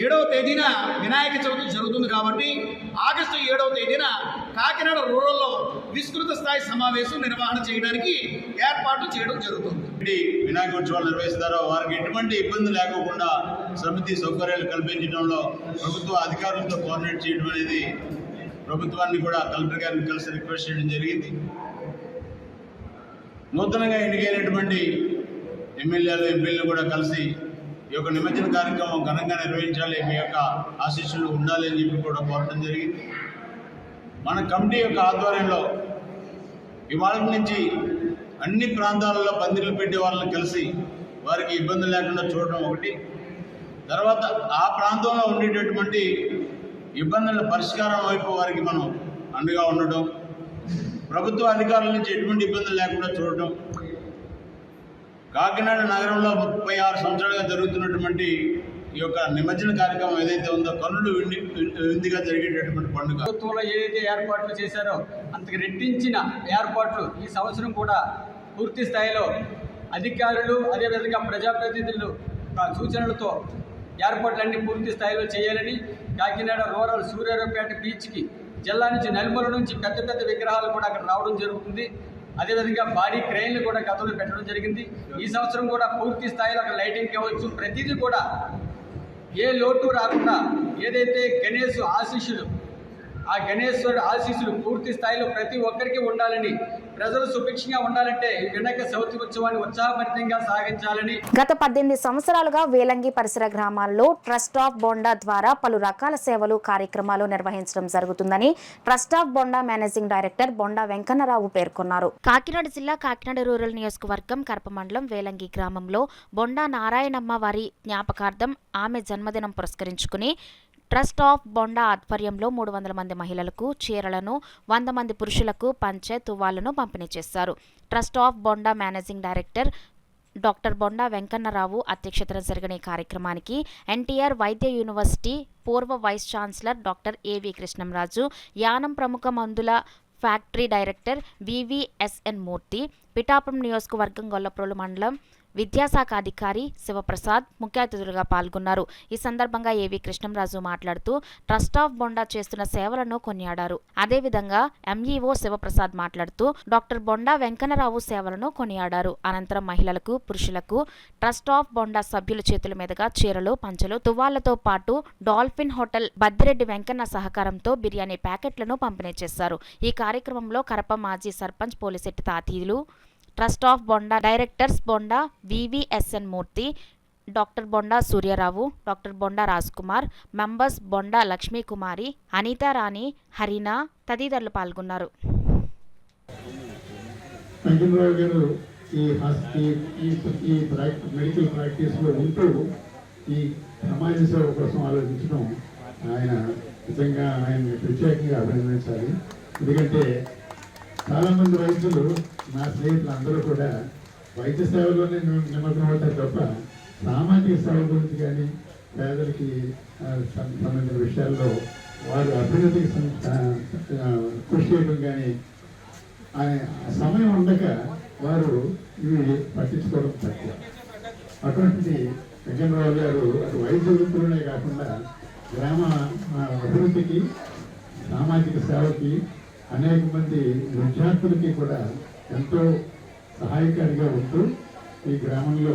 7వ తేదీన వినాయక చవితి జరుగుతుంది. కాబట్టి ఆగస్టు 7వ తేదీన కాకినాడ రూరల్లో విస్తృత స్థాయి సమావేశం నిర్వహణ చేయడానికి ఏర్పాటు చేయడం జరుగుతుంది. వినాయక ఉత్సవాలు నిర్వహిస్తారో వారికి ఎటువంటి ఇబ్బంది లేకుండా సమితి సౌకర్యాలు కల్పించడంలో ప్రభుత్వ అధికారులతో కోఆర్డినేట్ చేయడం అనేది ప్రభుత్వాన్ని కూడా కలెక్టర్ గారిని కలిసి రిక్వెస్ట్ చేయడం జరిగింది. నూతనంగా ఎన్నికైనటువంటి ఎమ్మెల్యేలు ఎంపీలు కూడా కలిసి ఈ యొక్క నిమజ్జన కార్యక్రమం ఘనంగా నిర్వహించాలి, మీ యొక్క ఆశీస్సులు ఉండాలి అని చెప్పి కూడా కోరడం జరిగింది. మన కమిటీ యొక్క ఆధ్వర్యంలో ఇవాళ నుంచి అన్ని ప్రాంతాలలో పందిర్లు పెట్టి వాళ్ళని కలిసి వారికి ఇబ్బంది లేకుండా చూడడం ఒకటి. తర్వాత ఆ ప్రాంతంలో ఉండేటటువంటి ఇబ్బందుల పరిష్కారం వైపు వారికి మనం అండగా ఉండడం, ప్రభుత్వ అధికారుల నుంచి ఎటువంటి ఇబ్బందులు లేకుండా చూడటం. కాకినాడ నగరంలో 36 సంవత్సరాలుగా జరుగుతున్నటువంటి ఈ యొక్క నిమజ్జన కార్యక్రమం ఏదైతే ఉందో కన్నులు విందుగా జరిగేటటువంటి పండుగ. ప్రభుత్వంలో ఏదైతే ఏర్పాట్లు చేశారో అంతకు రెట్టించిన ఏర్పాట్లు ఈ సంవత్సరం కూడా పూర్తి స్థాయిలో అధికారులు అదేవిధంగా ప్రజాప్రతినిధులు సూచనలతో ఏర్పాట్లన్నీ పూర్తి స్థాయిలో చేయాలని, కాకినాడ రూరల్ సూర్యారావుపేట బీచ్కి జిల్లా నుంచి నలుమూల నుంచి పెద్ద పెద్ద విగ్రహాలు కూడా అక్కడ రావడం జరుగుతుంది. అదేవిధంగా భారీ క్రెయిన్లు కూడా గతంలో పెట్టడం జరిగింది. ఈ సంవత్సరం కూడా పూర్తి స్థాయిలో అక్కడ లైటింగ్ కావచ్చు, ప్రతిదీ కూడా ఏ లోటు రాకుండా ఏదైతే గణేష్ ఆశీస్సులు ఆ గణేశ్వరుడు ఆశీస్సులు పూర్తి స్థాయిలో ప్రతి ఒక్కరికి ఉండాలని, ప్రజలు సుభిక్షంగా ఉండాలంటే వినాయక చవితి ఉత్సవాన్ని ఉత్సాహభరితంగా సాగించాలని. గత 18 సంవత్సరాలుగా వేలంగి పరిసర గ్రామాల్లో ట్రస్ట్ ఆఫ్ బొండా ద్వారా పలు రకాల సేవలు కార్యక్రమాలు నిర్వహించడం జరుగుతుందని trust of Bonda managing director Bonda Venkannarao పేర్కొన్నారు. కాకినాడ జిల్లా కాకినాడ రూరల్ నియోజకవర్గం కరప మండలం వేలంగి గ్రామంలో బొండా నారాయణమ్మ వారి జ్ఞాపకార్థం ఆమె జన్మదినం పురస్కరించుకుని ట్రస్ట్ ఆఫ్ బొండా ఆధ్వర్యంలో 300 మంది మహిళలకు చీరలను, 100 మంది పురుషులకు పంచె, తువ్వాలను పంపిణీ చేశారు. Trust of Bonda managing director doctor Bonda Venkannarao అధ్యక్షతన జరిగిన ఈ కార్యక్రమానికి ఎన్టీఆర్ వైద్య యూనివర్సిటీ పూర్వ వైస్ ఛాన్సలర్ డాక్టర్ ఏవి కృష్ణంరాజు, యానం ప్రముఖ మందుల ఫ్యాక్టరీ డైరెక్టర్ వివిఎస్ఎన్ మూర్తి, పిఠాపురం నియోజకవర్గం గొల్లప్రోలు మండలం విద్యాశాఖ అధికారి శివప్రసాద్ ముఖ్య అతిథులుగా పాల్గొన్నారు. ఈ సందర్భంగా ఏవి కృష్ణంరాజు మాట్లాడుతూ ట్రస్ట్ ఆఫ్ బొండా చేస్తున్న సేవలను కొనియాడారు. అదేవిధంగా ఎంఈఓ శివప్రసాద్ మాట్లాడుతూ డాక్టర్ బొండా వెంకన్నరావు సేవలను కొనియాడారు. అనంతరం మహిళలకు, పురుషులకు ట్రస్ట్ ఆఫ్ బొండా సభ్యుల చేతుల మీదుగా చీరలు, పంచెలు, తువ్వాళ్లతో పాటు డాల్ఫిన్ హోటల్ బద్దిరెడ్డి వెంకన్న సహకారంతో బిర్యానీ ప్యాకెట్లను పంపిణీ చేశారు. ఈ కార్యక్రమంలో కరప మాజీ sarpanch Polisetti Tatilu, trust of Bonda directors Bonda VVSN Murthy, doctor Bonda Suryarao, doctor Bonda Rajkumar, members Bonda Lakshmikumari, Anitharani, Harina తదితరులు పాల్గొన్నారు. మెడికల్ ప్రాక్టీస్లో ఉంటూ ఈ సమాజ సేవ కోసం ఆలోచించడం ఆయన నిజంగా ఆయన్ని ప్రత్యేకంగా అభినందించాలి. ఎందుకంటే చాలామంది వైద్యులు, నా స్నేహితులు అందరూ కూడా వైద్య సేవలోనే నిమగ్నం అవుతారు తప్ప సామాజిక సేవ గురించి కానీ పేదలకి సంబంధించిన విషయాల్లో వారు అభివృద్ధికి కృషి చేయడం కానీ సమయం ఉండక వారు ఇవి పట్టించుకోవడం తక్కువ. అటువంటి వెంకన్నరావు గారు అటు వైద్య వృత్తులనే కాకుండా గ్రామ అభివృద్ధికి, సామాజిక సేవకి, అనేక మంది విద్యార్థులకి కూడా ఎంతో సహాయకారిగా ఉంటూ ఈ గ్రామంలో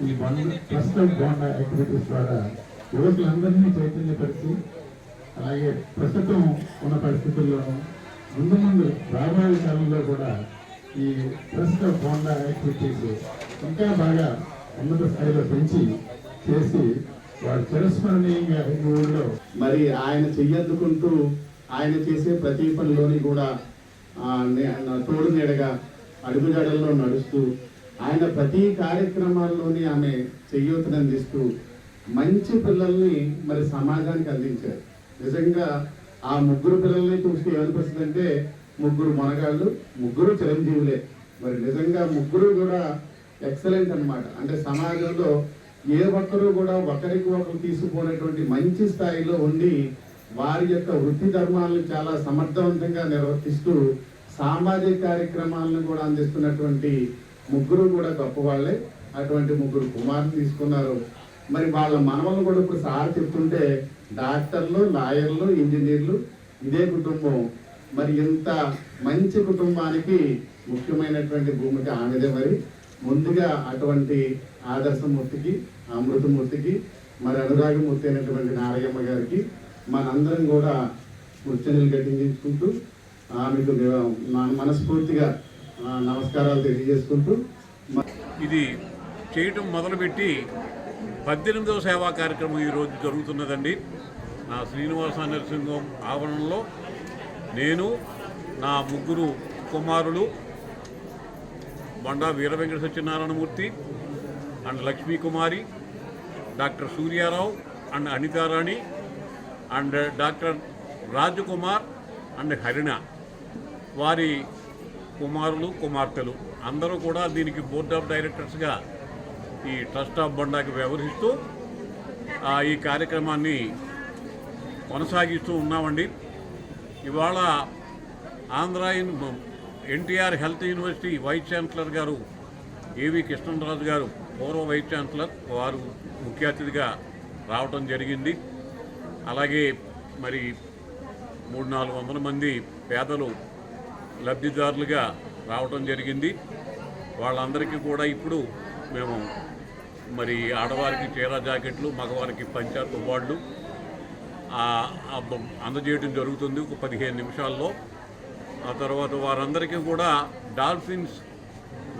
ఈ ట్రస్ట్ ఆఫ్ బొండా యాక్టివిటీస్ ద్వారా యువకులందరినీ చైతన్యపరిచి, అలాగే ప్రస్తుతం ఉన్న పరిస్థితుల్లోనూ ముందు రాబోయే కాలంలో కూడా ఈ ట్రస్ట్ ఆఫ్ బొండా యాక్టివిటీస్ ఇంకా బాగా ఉన్నత స్థాయిలో పెంచి చేసి వారు చిరస్మరణీయంగా ఈ ఊళ్ళో మరి ఆయన చెయ్యద్దుకుంటూ ఆయన చేసే ప్రతి పనిలోని కూడా తోడు నీడగా అడుగుజాడల్లో నడుస్తూ ఆయన ప్రతి కార్యక్రమాల్లోని ఆమె చేయూతనందిస్తూ మంచి పిల్లల్ని మరి సమాజానికి అందించారు. నిజంగా ఆ ముగ్గురు పిల్లల్ని చూస్తే ఏమనిపిస్తుందంటే ముగ్గురు మనగాళ్ళు, ముగ్గురు చిరంజీవులే. మరి నిజంగా ముగ్గురు కూడా ఎక్సలెంట్ అన్నమాట. అంటే సమాజంలో ఏ ఒక్కరు కూడా ఒకరికి ఒకరు తీసుకుపోయినటువంటి మంచి స్థాయిలో ఉండి వారి యొక్క వృత్తి ధర్మాలను చాలా సమర్థవంతంగా నిర్వర్తిస్తూ సామాజిక కార్యక్రమాలను కూడా అందిస్తున్నటువంటి ముగ్గురు కూడా గొప్పవాళ్లే. అటువంటి ముగ్గురు కుమారులు తీసుకున్నారు. మరి వాళ్ళ మనవలు కూడా ఇప్పుడు సార్ చెప్తుంటే డాక్టర్లు, లాయర్లు, ఇంజనీర్లు, ఇదే కుటుంబం. మరి ఇంత మంచి కుటుంబానికి ముఖ్యమైనటువంటి భూమిక ఆమెదే. మరి ముందుగా అటువంటి ఆదర్శమూర్తికి, అమృతమూర్తికి, మరి అనురాగమూర్తి అయినటువంటి నారయ్యమ్మ గారికి మనందరం కూడా కృతజ్ఞతలు ఘటించుకుంటూ ఆమెకు మనస్ఫూర్తిగా నమస్కారాలు తెలియజేసుకుంటూ ఇది చేయటం మొదలుపెట్టి 18వ సేవా కార్యక్రమం ఈరోజు జరుగుతున్నదండి. నా శ్రీనివాస నరసింహం ఆవరణలో నేను, నా ముగ్గురు కుమారులు, Banda Veera Venkata Satyanarayanamurthy and Lakshmi Kumari, doctor Suryarao and Anitharani and doctor Rajakumar and Harina, వారి కుమారులు కుమార్తెలు అందరూ కూడా దీనికి బోర్డ్ ఆఫ్ డైరెక్టర్స్గా ఈ ట్రస్ట్ ఆఫ్ బండాకి వ్యవహరిస్తూ ఈ కార్యక్రమాన్ని కొనసాగిస్తూ ఉన్నామండి. ఇవాళ Andhra NTR health university vice chancellor గారు ఏవి కృష్ణరాజు గారు, పూర్వ వైస్ ఛాన్సలర్, వారు ముఖ్య అతిథిగా రావటం జరిగింది. అలాగే మరి 300-400 మంది పేదలు లబ్ధిదారులుగా రావటం జరిగింది. వాళ్ళందరికీ కూడా ఇప్పుడు మేము మరి ఆడవారికి చీర జాకెట్లు, మగవారికి పంచా తువ్వాళ్ళు అందజేయడం జరుగుతుంది ఒక 15 నిమిషాల్లో. ఆ తర్వాత వారందరికీ కూడా డాల్ఫిన్స్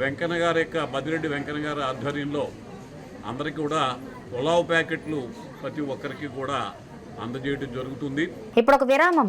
వెంకన్న గారి బదిరెడ్డి వెంకన్న గారి ఆధ్వర్యంలో అందరికీ కూడా పులావ్ ప్యాకెట్లు ప్రతి ఒక్కరికి కూడా అందజేయడం జరుగుతుంది. ఇప్పుడు ఒక విరామం.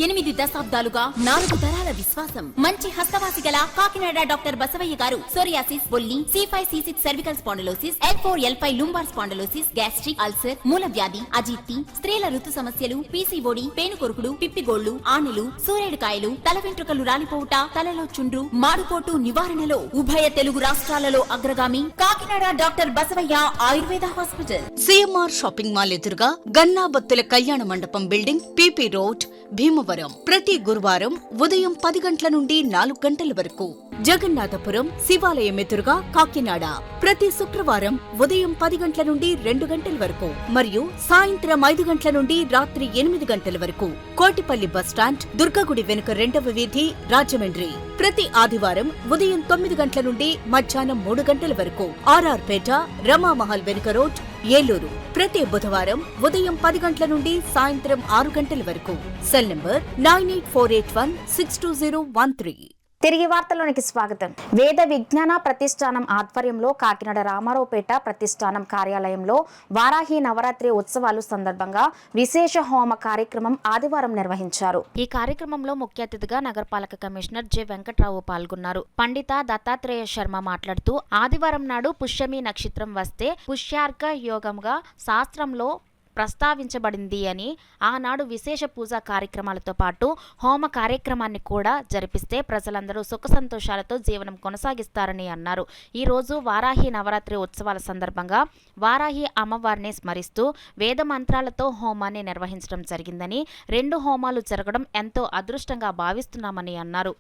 8 దశాబ్దాలుగా 4 తరాల విశ్వాసం. మంచి హస్తవాసి గల కాకినాడ డాక్టర్ బసవయ్య గారు సోరియాసిస్, బొల్లి, C5, C6 cervical spondylosis, L4, L5 lumbar spondylosis, gastric ulcer, మూల వ్యాధి, అజీర్తి, స్త్రీల ఋతు సమస్యలు, PCOD, పేనుకొరుకుడు, పిప్పిగోళ్లు, ఆనెలు, సూరేడుకాయలు, తల వెంట్రుకలు రాలిపోవుట, తలలో చుండ్రు, మాడుకోటు నివారణలో ఉభయ తెలుగు రాష్ట్రాలలో అగ్రగామి Kakinada doctor Basavayya Ayurveda hospital. CMR shopping mall ఎదురుగా గన్నాబత్తుల కళ్యాణ మండపం బిల్డింగ్, PP రోడ్, భీమవరం. ప్రతి గురువారం ఉదయం 10 గంటల నుండి 4 గంటల వరకు. జగన్నాథపురం శివాలయం ఎదురుగా కాకినాడ ప్రతి శుక్రవారం ఉదయం 10 గంటల నుండి 2 గంటల వరకు మరియు సాయంత్రం 5 గంటల నుండి రాత్రి 8 గంటల వరకు. కోటిపల్లి బస్టాండ్, దుర్గగుడి వెనుక 2వ వీధి, రాజమండ్రి ప్రతి ఆదివారం ఉదయం 9 గంటల నుండి మధ్యాహ్నం 3 గంటల వరకు. RR పేట, రమామహల్ వెనుక రోడ్, ఏలూరు ప్రతి బుధవారం ఉదయం 10 గంటల నుండి సాయంత్రం 6 గంటల వరకు. Cell number 9848162013. తిరిగి వార్తల్లోనికి స్వాగతం. వేద విజ్ఞాన ప్రతిష్టానం ఆధ్వర్యంలో కాకినాడ రామారావుపేట ప్రతిష్టానం కార్యాలయంలో వారాహి నవరాత్రి ఉత్సవాలు సందర్భంగా విశేష హోమ కార్యక్రమం ఆదివారం నిర్వహించారు. ఈ కార్యక్రమంలో ముఖ్య అతిథిగా నగరపాలక కమిషనర్ జె వెంకట్రావు పాల్గొన్నారు. పండిత దత్తాత్రేయ శర్మ మాట్లాడుతూ ఆదివారం నాడు పుష్యమి నక్షత్రం వస్తే పుష్యార్క యోగంగా శాస్త్రంలో ప్రస్తావించబడింది అని, ఆనాడు విశేష పూజా కార్యక్రమాలతో పాటు హోమ కార్యక్రమాన్ని కూడా జరిపిస్తే ప్రజలందరూ సుఖ సంతోషాలతో జీవనం కొనసాగిస్తారని అన్నారు. ఈరోజు వారాహి నవరాత్రి ఉత్సవాల సందర్భంగా వారాహి అమ్మవారిని స్మరిస్తూ వేద మంత్రాలతో హోమాన్ని నిర్వహించడం జరిగిందని, 2 హోమాలు జరగడం ఎంతో అదృష్టంగా భావిస్తున్నామని అన్నారు.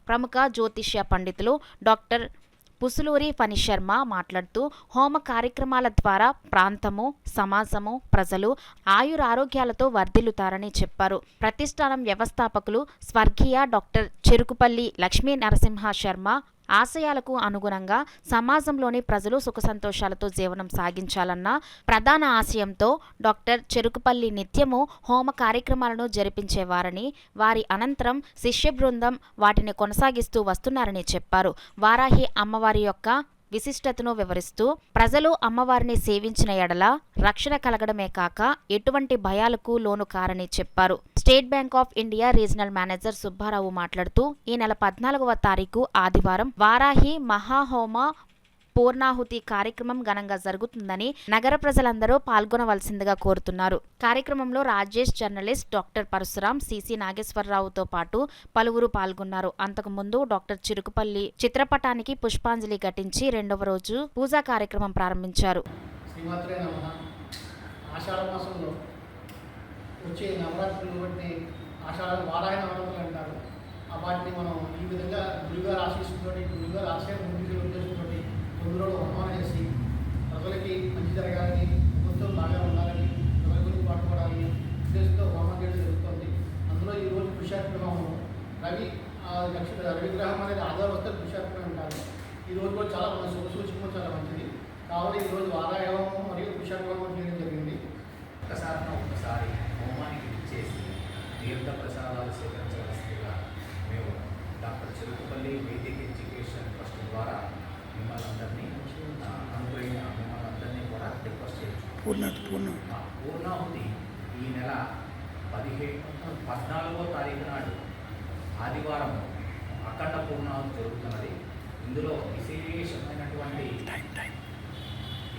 ప్రముఖ జ్యోతిష్య పండితులు డాక్టర్ పుసులూరి ఫణిశర్మ మాట్లాడుతూ హోమ కార్యక్రమాల ద్వారా ప్రాంతము, సమాజము, ప్రజలు ఆయురారోగ్యాలతో వర్ధిల్లుతారని చెప్పారు. ప్రతిష్టానం వ్యవస్థాపకులు స్వర్గీయ డాక్టర్ చెరుకుపల్లి లక్ష్మీ నరసింహ శర్మ ఆశయాలకు అనుగుణంగా సమాజంలోని ప్రజలు సుఖ సంతోషాలతో జీవనం సాగించాలన్న ప్రధాన ఆశయంతో డాక్టర్ చెరుకుపల్లి నిత్యము హోమ కార్యక్రమాలను జరిపించేవారని, వారి అనంతరం శిష్య బృందం వాటిని కొనసాగిస్తూ వస్తున్నారని చెప్పారు. వారాహి అమ్మవారి యొక్క విశిష్టతను వివరిస్తూ ప్రజలు అమ్మవారిని సేవించిన ఎడల రక్షణ కలగడమే కాక ఎటువంటి భయాలకు లోను కారని చెప్పారు. State bank of India regional manager Subbarao మాట్లాడుతూ ఈ నెల 14వ తారీఖు ఆదివారం వారాహి మహాహోమ పూర్ణాహుతి కార్యక్రమం ఘనంగా జరుగుతుందని నగర ప్రజలందరూ పాల్గొనవలసిందిగా కోరుతున్నారు. కార్యక్రమంలో Rajesh, journalist doctor Parasuram, CC నాగేశ్వరరావుతో పాటు పలువురు పాల్గొన్నారు. అంతకుముందు డాక్టర్ చిరుకుపల్లి చిత్రపటానికి పుష్పాంజలి ఘటించి 2వ రోజు పూజా కార్యక్రమం ప్రారంభించారు. వాటిని మనం ఈ విధంగా గురుగారు ఆశీస్సుతోటి, గురుగారు ఆశయం ముందుకు ఉద్దేశంతో తొందరలో హోమం చేసి ప్రజలకి మంచి జరగాలని, ప్రభుత్వం బాగా ఉండాలని, ప్రజల గురించి పాటుపడాలని ఉద్దేశంతో హోమం చేయడం జరుగుతుంది. అందులో ఈరోజు పుష్యార్పణం రవిగ్రహం అనేది ఆధారం వస్తే పుష్యార్పణ ఉంటారు. ఈరోజు కూడా చాలా సూచన చాలా మంచిది. కావాలి ఈరోజు వారాయవం మరియు పుష్యార్పణం చేయడం జరిగింది. ఒక్కసారి హోమానికి ఇచ్చేసి తీర్థ ప్రసాదాలు సేకరించవలసిందిగా మేము doctor Cherukupalli Vedic education trust ద్వారా మిమ్మల్ని అందరినీ కూడా రిక్వెస్ట్ చేయొచ్చు. పూర్ణాహుతి ఈ నెల 14వ తారీఖు నాడు ఆదివారం అఖండ పూర్ణాహుతి జరుగుతున్నది. ఇందులో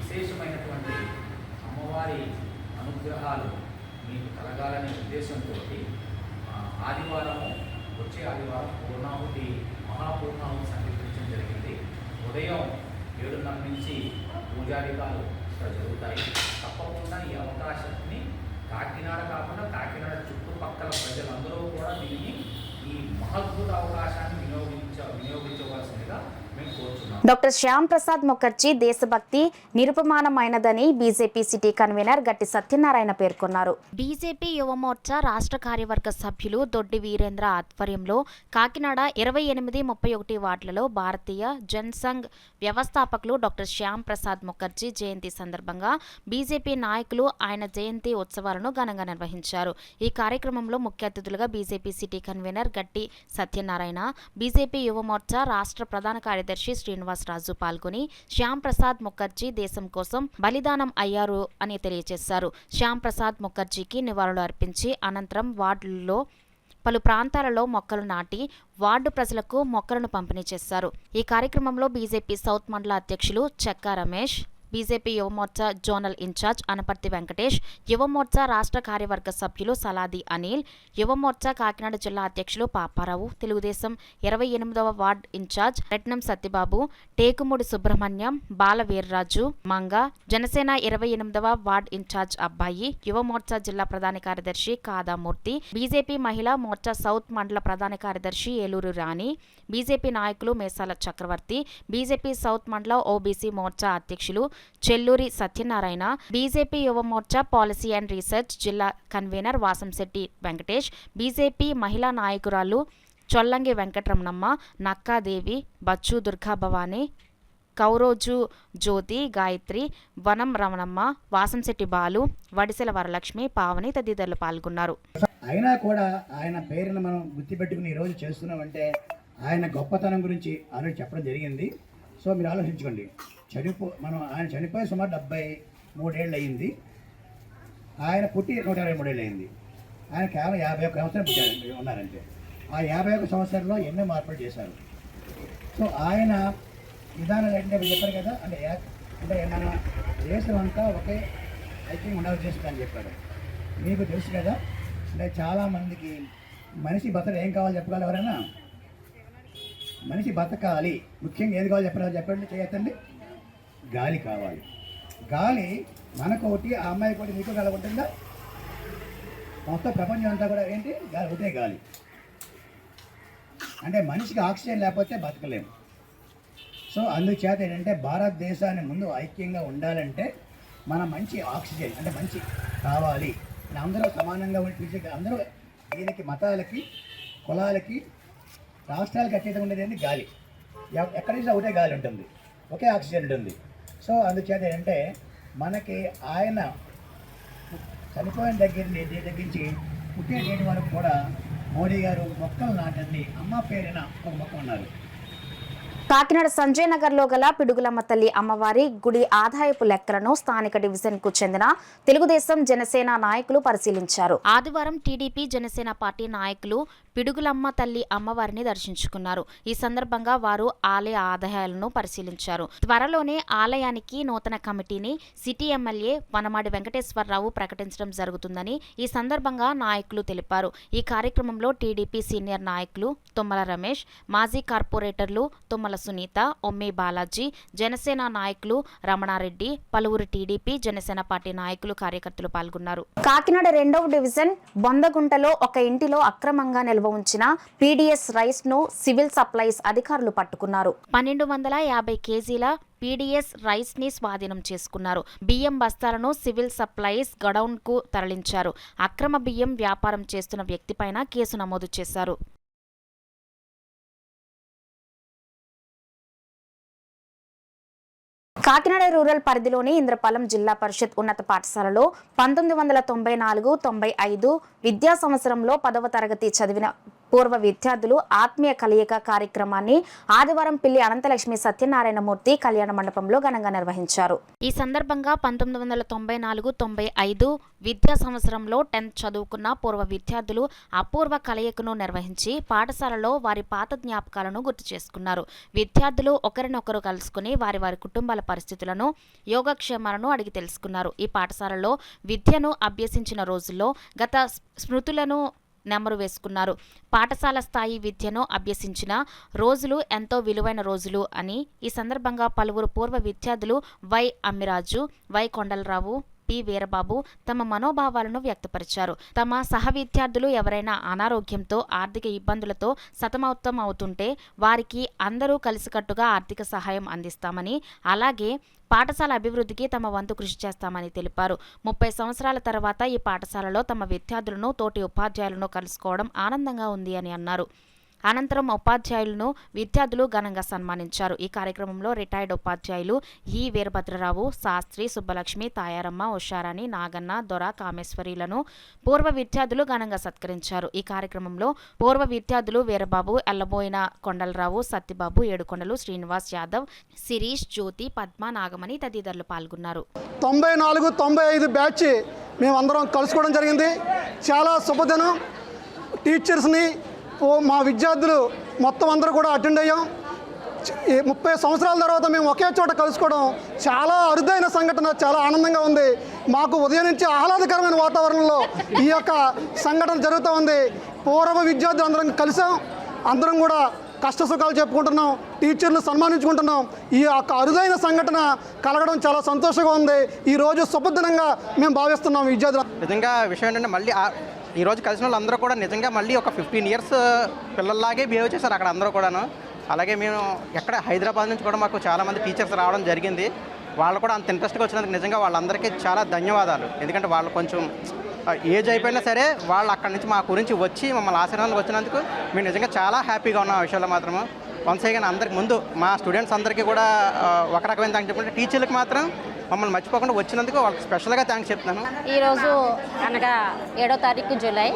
విశేషమైనటువంటి అమ్మవారి అనుగ్రహాలు మీకు కలగాలనే ఉద్దేశంతో వచ్చే ఆదివారం పూర్ణాహుతి మహాపూర్ణాహుతి సంకల్పించడం జరిగింది. ఉదయం 7:30 నుంచి పూజాధికాలు ఇక్కడ జరుగుతాయి. తప్పకుండా ఈ అవకాశాన్ని కాకినాడ కాకుండా కాకినాడ చుట్టుపక్కల ప్రజలందరూ కూడా దీన్ని ఈ మహద్భుత అవకాశాన్ని వినియోగించవలసిందిగా మేము కోరుతున్నాం. డాక్టర్ శ్యామ్ ప్రసాద్ ముఖర్జీ దేశభక్తి నిరుపమానమైనదని బీజేపీ సిటీ కన్వీనర్ గట్టి సత్యనారాయణ పేర్కొన్నారు. బీజేపీ యువమోర్చా రాష్ట్ర కార్యవర్గ సభ్యులు దొడ్డి వీరేంద్ర ఆధ్వర్యంలో కాకినాడ 28, 31 వార్డులలో భారతీయ జనసంఘ్ వ్యవస్థాపకులు డాక్టర్ శ్యామ్ ప్రసాద్ ముఖర్జీ జయంతి సందర్భంగా బీజేపీ నాయకులు ఆయన జయంతి ఉత్సవాలను ఘనంగా నిర్వహించారు. ఈ కార్యక్రమంలో ముఖ్య అతిథులుగా బీజేపీ సిటీ కన్వీనర్ గట్టి సత్యనారాయణ, బీజేపీ యువమోర్చా రాష్ట్ర ప్రధాన కార్యదర్శి శ్రీనివాస్ రాజు పాల్గొని శ్యామ్ ప్రసాద్ ముఖర్జీ దేశం కోసం బలిదానం అయ్యారు అని తెలియజేశారు. శ్యామ్ ప్రసాద్ ముఖర్జీకి నివాళులు అర్పించి అనంతరం వార్డుల్లో పలు ప్రాంతాలలో మొక్కలు నాటి వార్డు ప్రజలకు మొక్కలను పంపిణీ చేశారు. ఈ కార్యక్రమంలో బీజేపీ సౌత్ మండల అధ్యక్షులు Chekka Ramesh, BJP Yuva Morcha zonal incharge Anaparthi Venkatesh, Yuva Morcha రాష్ట్ర కార్యవర్గ సభ్యులు సలాది అనిల్, యువమోర్చా కాకినాడ జిల్లా అధ్యక్షులు పాపారావు, తెలుగుదేశం 28వ వార్డు ఇన్ఛార్జ్ రెట్నం సత్యబాబు, టేకుమూడి సుబ్రహ్మణ్యం, బాల వీర్రాజు, మంగ, జనసేన 28వ వార్డు ఇన్ఛార్జ్ అబ్బాయి, యువమోర్చా జిల్లా ప్రధాన కార్యదర్శి కాదామూర్తి, బీజేపీ మహిళా మోర్చా సౌత్ మండల ప్రధాన కార్యదర్శి ఏలూరు రాణి, బీజేపీ నాయకులు మేసాల చక్రవర్తి, బీజేపీ సౌత్ మండల ఓబీసీ మోర్చా అధ్యక్షులు Chelluri Satyanarayana, BJP Yuva Morcha policy and research జిల్లా కన్వీనర్ వాసంశెట్టి వెంకటేష్, బీజేపీ మహిళా నాయకురాలు చొల్లంగి వెంకటరమణమ్మ, నక్కాదేవి, బచ్చు దుర్గాభవాని, కౌరోజు జ్యోతి, గాయత్రి, వనం రమణమ్మ, వాసంశెట్టి బాలు, వడిసెల వరలక్ష్మి, పావని తదితరులు పాల్గొన్నారు. అయినా కూడా ఆయన పేరును మనం గుర్తుపెట్టుకుని ఈరోజు చేస్తున్నామంటే ఆయన గొప్పతనం గురించి ఆల్రెడీ చెప్పడం జరిగింది. సో మీరు ఆలోచించుకోండి, ఆయన చనిపోయి సుమారు 73 ఏళ్ళు అయ్యింది. ఆయన పుట్టి 123 ఏళ్ళు అయింది. ఆయన కేవలం 51 సంవత్సరాలు ఉన్నారంటే ఆ 51 సంవత్సరాల్లో ఎన్నో మార్పులు చేశారు. సో ఆయన విధానాలు అంటే చెప్పారు కదా, అంటే మన దేశం అంతా ఒకే ఐక్యంగా ఉండాలని చేస్తుందని చెప్పారు. మీకు తెలుసు కదా, అంటే చాలామందికి మనిషి బతక ఏం కావాలో చెప్పగలరు ఎవరైనా? మనిషి బతకాలి, ముఖ్యంగా ఏది కావాలో చెప్పండి చేయతండి. గాలి కావాలి. గాలి మనకు ఒకటి, ఆ అమ్మాయి ఒకటి, మీకు గాలి ఉంటుందా? మొత్తం ప్రపంచం అంతా కూడా ఏంటి? గాలి, ఒకటే గాలి. అంటే మనిషికి ఆక్సిజన్ లేకపోతే బతకలేము. సో అందుచేత ఏంటంటే భారతదేశాన్ని ముందు ఐక్యంగా ఉండాలంటే మన మంచి ఆక్సిజన్ అంటే మంచి కావాలి. అందరూ సమానంగా ఉండి అందరూ దీనికి మతాలకి, కులాలకి, రాష్ట్రాలకు అతీతంగా ఉండేది గాలి. ఎక్కడి నుంచి ఒకటే గాలి ఉంటుంది, ఒకే ఆక్సిజన్ ఉంటుంది. సో అందుచేత ఏంటంటే మనకి ఆయన చనిపోయిన దగ్గర నుంచి పుట్టిన నేటి వరకు కూడా మోడీ గారు మొక్కలు నాటండి, అమ్మ పేరున ఒక మొక్క ఉన్నారు. కాకినాడ సంజయ్ నగర్లో గల పిడుగులమ్మ తల్లి అమ్మవారి గుడి ఆదాయపు లెక్కలను స్థానిక డివిజన్కు చెందిన తెలుగుదేశం జనసేన నాయకులు పరిశీలించారు. ఆదివారం టీడీపీ జనసేన పార్టీ నాయకులు పిడుగులమ్మ తల్లి అమ్మవారిని దర్శించుకున్నారు. ఈ సందర్భంగా వారు ఆలయ ఆదాయాలను పరిశీలించారు. త్వరలోనే ఆలయానికి నూతన కమిటీని సిటీ ఎమ్మెల్యే వనమాడి వెంకటేశ్వరరావు ప్రకటించడం జరుగుతుందని ఈ సందర్భంగా నాయకులు తెలిపారు. ఈ కార్యక్రమంలో టీడీపీ సీనియర్ నాయకులు తుమ్మల రమేష్, మాజీ కార్పొరేటర్లు తుమ్మల సునీత, ఒమ్మి బాలాజీ, జనసేన నాయకులు రమణారెడ్డి, పలువురు టీడీపీ జనసేన పార్టీ నాయకులు, కార్యకర్తలు పాల్గొన్నారు. కాకినాడ 2వ డివిజన్ బొందగుంటలో ఒక ఇంటిలో అక్రమంగా నిల్వ ఉంచిన పీడీఎస్ రైస్ ను సివిల్ సప్లైస్ అధికారులు పట్టుకున్నారు. 1250 కేజీల పీడీఎస్ రైస్ ని స్వాధీనం చేసుకున్నారు. బియ్యం బస్తాలను సివిల్ సప్లైస్ గడౌన్ కు తరలించారు. అక్రమ బియ్యం వ్యాపారం చేస్తున్న వ్యక్తిపైన కేసు నమోదు చేశారు. కాకినాడ రూరల్ పరిధిలోని ఇంద్రపాలెం జిల్లా పరిషత్ ఉన్నత పాఠశాలలో 1994-95 విద్యా సంవత్సరంలో 10వ తరగతి చదివిన పూర్వ విద్యార్థులు ఆత్మీయ కలయిక కార్యక్రమాన్ని ఆదివారం పిల్లి అనంతలక్ష్మి సత్యనారాయణమూర్తి కళ్యాణ మండపంలో ఘనంగా నిర్వహించారు. ఈ సందర్భంగా 1994-95 విద్యా సంవత్సరంలో 10th చదువుకున్న పూర్వ విద్యార్థులు అపూర్వ కలయికను నిర్వహించి పాఠశాలలో వారి పాత జ్ఞాపకాలను గుర్తు చేసుకున్నారు. విద్యార్థులు ఒకరినొకరు కలుసుకుని వారి కుటుంబాల పరిస్థితులను, యోగక్షేమాలను అడిగి తెలుసుకున్నారు. ఈ పాఠశాలలో విద్యను అభ్యసించిన రోజుల్లో గత స్మృతులను నెమరు వేసుకున్నారు. పాఠశాల స్థాయి విద్యను అభ్యసించిన రోజులు ఎంతో విలువైన రోజులు అని ఈ సందర్భంగా పలువురు పూర్వ విద్యార్థులు Y Ammiraju, Y Kondalarao, P Veerababu తమ మనోభావాలను వ్యక్తపరిచారు. తమ సహ విద్యార్థులు ఎవరైనా అనారోగ్యంతో, ఆర్థిక ఇబ్బందులతో సతమతం అవుతుంటే వారికి అందరూ కలిసికట్టుగా ఆర్థిక సహాయం అందిస్తామని, అలాగే పాఠశాల అభివృద్ధికి తమ వంతు కృషి చేస్తామని తెలిపారు. 30 సంవత్సరాల తర్వాత ఈ పాఠశాలలో తమ విద్యార్థులను, తోటి ఉపాధ్యాయులను కలుసుకోవడం ఆనందంగా ఉంది అని అన్నారు. అనంతరం ఉపాధ్యాయులను విద్యార్థులు ఘనంగా సన్మానించారు. ఈ కార్యక్రమంలో రిటైర్డ్ ఉపాధ్యాయులు ఈ వీరభద్రరావు, శాస్త్రి, సుబ్బలక్ష్మి, తాయారమ్మ, ఉషారాణి, నాగన్న, దొర, కామేశ్వరిలను పూర్వ విద్యార్థులు ఘనంగా సత్కరించారు. ఈ కార్యక్రమంలో పూర్వ విద్యార్థులు వీరబాబు, ఎల్లబోయిన కొండలరావు, సత్యబాబు, ఏడుకొండలు, శ్రీనివాస్ యాదవ్, శిరీష్, జ్యోతి, పద్మ, నాగమణి తదితరులు పాల్గొన్నారు. 94-95 బ్యాచ్ మేమందరం కలుసుకోవడం జరిగింది. చాలా శుభదినం. టీచర్స్ని, మా విద్యార్థులు మొత్తం అందరూ కూడా అటెండ్ అయ్యాం. 30 సంవత్సరాల తర్వాత మేము ఒకే చోట కలుసుకోవడం చాలా అరుదైన సంఘటన. చాలా ఆనందంగా ఉంది. మాకు ఉదయం నుంచి ఆహ్లాదకరమైన వాతావరణంలో ఈ యొక్క సంఘటన జరుగుతూ ఉంది. పూర్వ విద్యార్థులు అందరం కలిసాం. అందరం కూడా కష్ట సుఖాలు చెప్పుకుంటున్నాం, టీచర్లు సన్మానించుకుంటున్నాం. ఈ యొక్క అరుదైన సంఘటన కలగడం చాలా సంతోషంగా ఉంది. ఈరోజు శుభదినంగా మేము భావిస్తున్నాం విద్యార్థులు. నిజంగా విషయం ఏంటంటే మళ్ళీ ఈరోజు కలిసిన వాళ్ళందరూ కూడా నిజంగా మళ్ళీ ఒక 15 years పిల్లల్లాగే బిహేవ్ చేశారు అక్కడ అందరూ కూడాను. అలాగే మేము ఎక్కడ హైదరాబాద్ నుంచి కూడా మాకు చాలామంది టీచర్స్ రావడం జరిగింది. వాళ్ళు కూడా అంత ఇంట్రెస్ట్గా వచ్చినందుకు నిజంగా వాళ్ళందరికీ చాలా ధన్యవాదాలు. ఎందుకంటే వాళ్ళు కొంచెం ఏజ్ అయిపోయినా సరే వాళ్ళు అక్కడి నుంచి మా గురించి వచ్చి మమ్మల్ని ఆశీర్వాదాలకు వచ్చినందుకు మేము నిజంగా చాలా హ్యాపీగా ఉన్నాం. ఆ విషయంలో మాత్రము వన్స్ అగైన్ అందరికి ముందు మా స్టూడెంట్స్ అందరికీ కూడా ఒక రకమైన థ్యాంక్స్ చెప్పుకుంటే టీచర్లకు మాత్రం మమ్మల్ని మర్చిపోకుండా వచ్చినందుకు వాళ్ళకి స్పెషల్గా థ్యాంక్స్ చెప్తున్నాను. ఈరోజు అనగా 7వ తారీఖు జూలై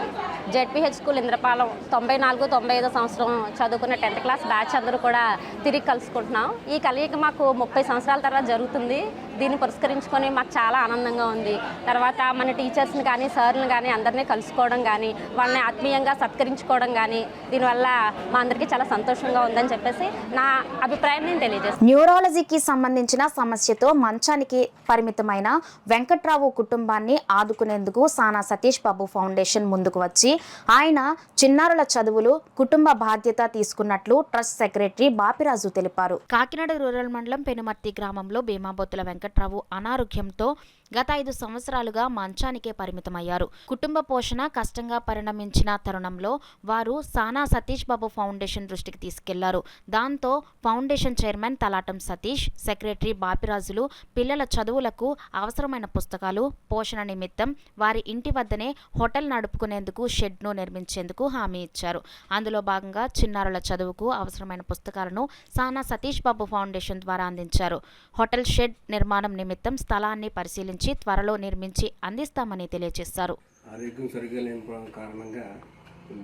జెడ్పీహెచ్ స్కూల్ ఇంద్రపాలెం 94-95 సంవత్సరం చదువుకున్న 10th క్లాస్ బ్యాచ్ అందరూ కూడా తిరిగి కలుసుకుంటున్నాం. ఈ కలయిక మాకు 30 సంవత్సరాల తర్వాత జరుగుతుంది. దీన్ని పురస్కరించుకొని మాకు చాలా ఆనందంగా ఉంది. తర్వాత మన టీచర్స్ని కానీ, సార్లను కానీ అందరినీ కలుసుకోవడం కానీ, వాళ్ళని ఆత్మీయంగా సత్కరించుకోవడం కానీ దీనివల్ల మా అందరికీ చాలా సంతోషంగా ఉందని చెప్పేసి నా అభిప్రాయం నేను తెలియజేస్తాను. న్యూరాలజీకి సంబంధించిన సమస్యతో మంచానికి పరిమితమైన వెంకట్రావు కుటుంబాన్ని ఆదుకునేందుకు సానా సతీష్ బాబు ఫౌండేషన్ ముందుకు వచ్చి ఆయన చిన్నారుల చదువులు కుటుంబ బాధ్యత తీసుకున్నట్లు ట్రస్ట్ సెక్రటరీ బాపిరాజు తెలిపారు. కాకినాడ రూరల్ మండలం పెనుమర్తి గ్రామంలో భీమాబొత్తుల వెంకట్రావు అనారోగ్యంతో గత 5 సంవత్సరాలుగా మంచానికే పరిమితమయ్యారు. కుటుంబ పోషణ కష్టంగా పరిణమించిన తరుణంలో వారు సానా సతీష్ బాబు ఫౌండేషన్ దృష్టికి తీసుకెళ్లారు. దాంతో foundation chairman Talatam Satish, secretary బాపిరాజులు పిల్లల చదువులకు అవసరమైన పుస్తకాలు, పోషణ నిమిత్తం వారి ఇంటి వద్దనే హోటల్ నడుపుకునేందుకు షెడ్ను నిర్మించేందుకు హామీ ఇచ్చారు. అందులో భాగంగా చిన్నారుల చదువుకు అవసరమైన పుస్తకాలను సానా సతీష్ బాబు ఫౌండేషన్ ద్వారా అందించారు. హోటల్ షెడ్ నిర్మాణం నిమిత్తం స్థలాన్ని పరిశీలించి త్వరలో నిర్మించి అందిస్తామని తెలియజేశారు. ఆరోగ్యం సరిగ్గా లేని కారణంగా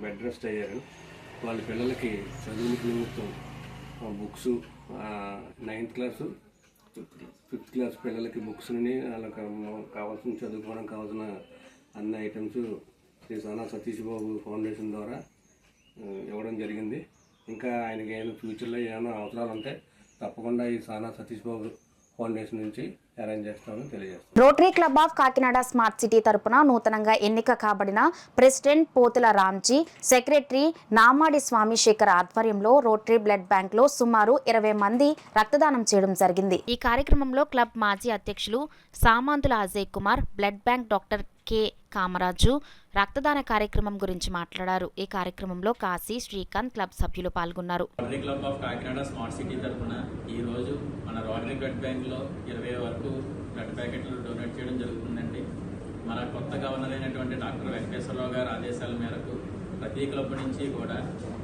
బెడ్ రెస్ట్ అయ్యారు. వాళ్ళ పిల్లలకి చదువులకు నిమిత్తం books 9th class 5th class పిల్లలకి బుక్స్ని వాళ్ళకి కావాల్సిన చదువుకోవడానికి కావాల్సిన అన్ని ఐటమ్స్ శ్రీ సానా సతీష్ బాబు ఫౌండేషన్ ద్వారా ఇవ్వడం జరిగింది. ఇంకా ఆయనకి ఏమైనా ఫ్యూచర్లో ఏమైనా అవసరాలు ఉంటే తప్పకుండా ఈ సానా సతీష్ బాబు ఫౌండేషన్ నుంచి అరేంజ్ చేస్తామని తెలియజేస్తాం. Rotary club of Kakinada smart city తరపున నూతనంగా ఎన్నిక కాబడిన ప్రెసిడెంట్ పోతుల రామ్జీ, సెక్రటరీ నామాడి స్వామిశేఖర్ ఆధ్వర్యంలో రోటరీ బ్లడ్ బ్యాంక్ లో సుమారు 20 మంది రక్తదానం చేయడం జరిగింది. ఈ కార్యక్రమంలో క్లబ్ మాజీ అధ్యక్షులు Samanthula Ajay Kumar, blood bank doctor K Kamaraju రక్తదాన కార్యక్రమం గురించి మాట్లాడారు. ఈ కార్యక్రమంలో కాశీ, శ్రీకాంత్ క్లబ్ సభ్యులు పాల్గొన్నారు. Rotary club of Kakinada smart city తరఫున ఈరోజు మన రోటరీ బ్లడ్ బ్యాంక్లో 20 వరకు బ్లడ్ ప్యాకెట్లు డొనేట్ చేయడం జరుగుతుందండి. మన కొత్త గవర్నర్ అయినటువంటి డాక్టర్ వెంకటేశ్వరరావు గారి ఆదేశాల మేరకు ప్రతి క్లబ్ నుంచి కూడా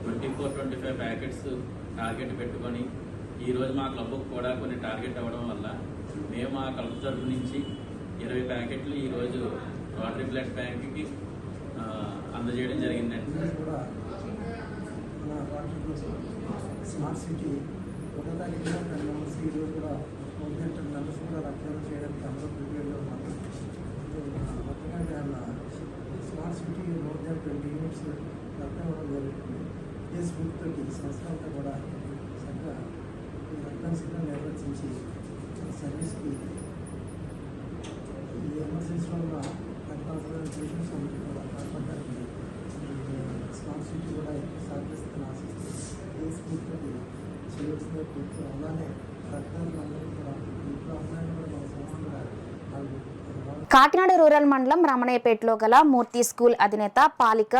24-25 ప్యాకెట్స్ టార్గెట్ పెట్టుకొని ఈరోజు మా క్లబ్కు కూడా కొన్ని టార్గెట్ అవ్వడం వల్ల మేము మా క్లబ్ తరఫు నుంచి 20 ప్యాకెట్లు ఈరోజు రోటరీ బ్లడ్ బ్యాంక్కి అందజేయడం జరిగిందండి. మన వాటర్ కోసం స్మార్ట్ సిటీ 1వ తారీఖున 10 మెంబర్స్ ఈరోజు కూడా 10 మెంబర్స్ కూడా రక్తం చేయడానికి అందరూ ప్రిపేర్లో ఉన్నారు. మొత్తగా smart city more than 20 units రక్తం ఇవ్వడం జరుగుతుంది. ఇదే స్ఫూర్తితో ఈ సంవత్సరం అంతా కూడా చక్కగా ఈ రక్తం సిద్ధం నిర్వర్తించి సర్వీస్కి ఈ ఎమర్జెన్సీలో ఉన్న రక్తావసరాల పేషెంట్స్ అందరికీ కూడా కాపాడడానికి స్మార్ట్ సిటీ కూడా సాధిస్తున్న ఆశిస్తుంది. ఏ స్ఫూర్తితో చేయవలసిన పూర్తి అలానే రక్తాలు అందరూ కూడా ఇంట్లో అమ్మాయిలు కూడా మన సమానంగా కాకినాడ రూరల్ మండలం రమణయ్యపేటలో గల మూర్తి స్కూల్ అధినేత పాలిక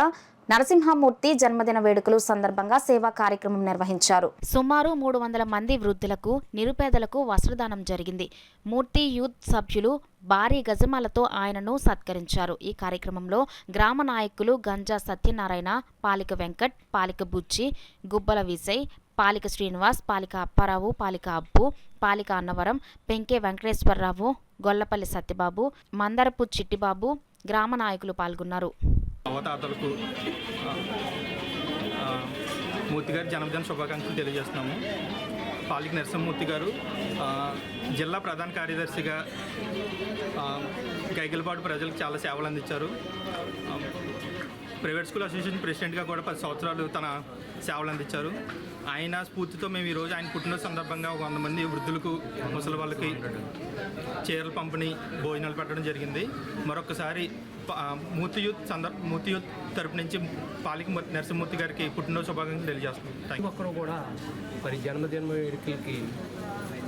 నరసింహమూర్తి జన్మదిన వేడుకలు సందర్భంగా సేవా కార్యక్రమం నిర్వహించారు. సుమారు 300 మంది వృద్ధులకు, నిరుపేదలకు వస్త్రదానం జరిగింది. మూర్తి యూత్ సభ్యులు భారీ గజమాలతో ఆయనను సత్కరించారు. ఈ కార్యక్రమంలో గ్రామ నాయకులు గంజా సత్యనారాయణ, పాలిక వెంకట్, పాలిక బుచ్చి, గుబ్బల విజయ్, పాలిక శ్రీనివాస్, పాలిక అప్పారావు, పాలిక అబ్బు, పాలిక అన్నవరం, పెంకే వెంకటేశ్వరరావు, గొల్లపల్లి సత్యబాబు, మందరపు చిట్టిబాబు, గ్రామ నాయకులు పాల్గొన్నారు. అవతాతలకు మూర్తి గారి జన్మదిన శుభాకాంక్షలు తెలియజేస్తున్నాము. పాలిక నరసింహమూర్తి గారు జిల్లా ప్రధాన కార్యదర్శిగా గైగలపాటు ప్రజలకు చాలా సేవలు అందించారు. ప్రైవేట్ స్కూల్ అసోసియేషన్ ప్రెసిడెంట్గా కూడా 10 సంవత్సరాలు తన సేవలు అందించారు. ఆయన స్ఫూర్తితో మేము ఈరోజు ఆయన పుట్టినరోజు సందర్భంగా 100 మంది వృద్ధులకు, ముసలి వాళ్ళకి చీరలు పంపిణీ, భోజనాలు పెట్టడం జరిగింది. మరొకసారి మూర్తి యూత్ తరపు నుంచి పాలిక నరసింహమూర్తి గారికి పుట్టినరోజు శుభాకాంక్షలు తెలియజేస్తున్నాం. ఒక్కరు కూడా మరి జన్మదిన వేడుకలకి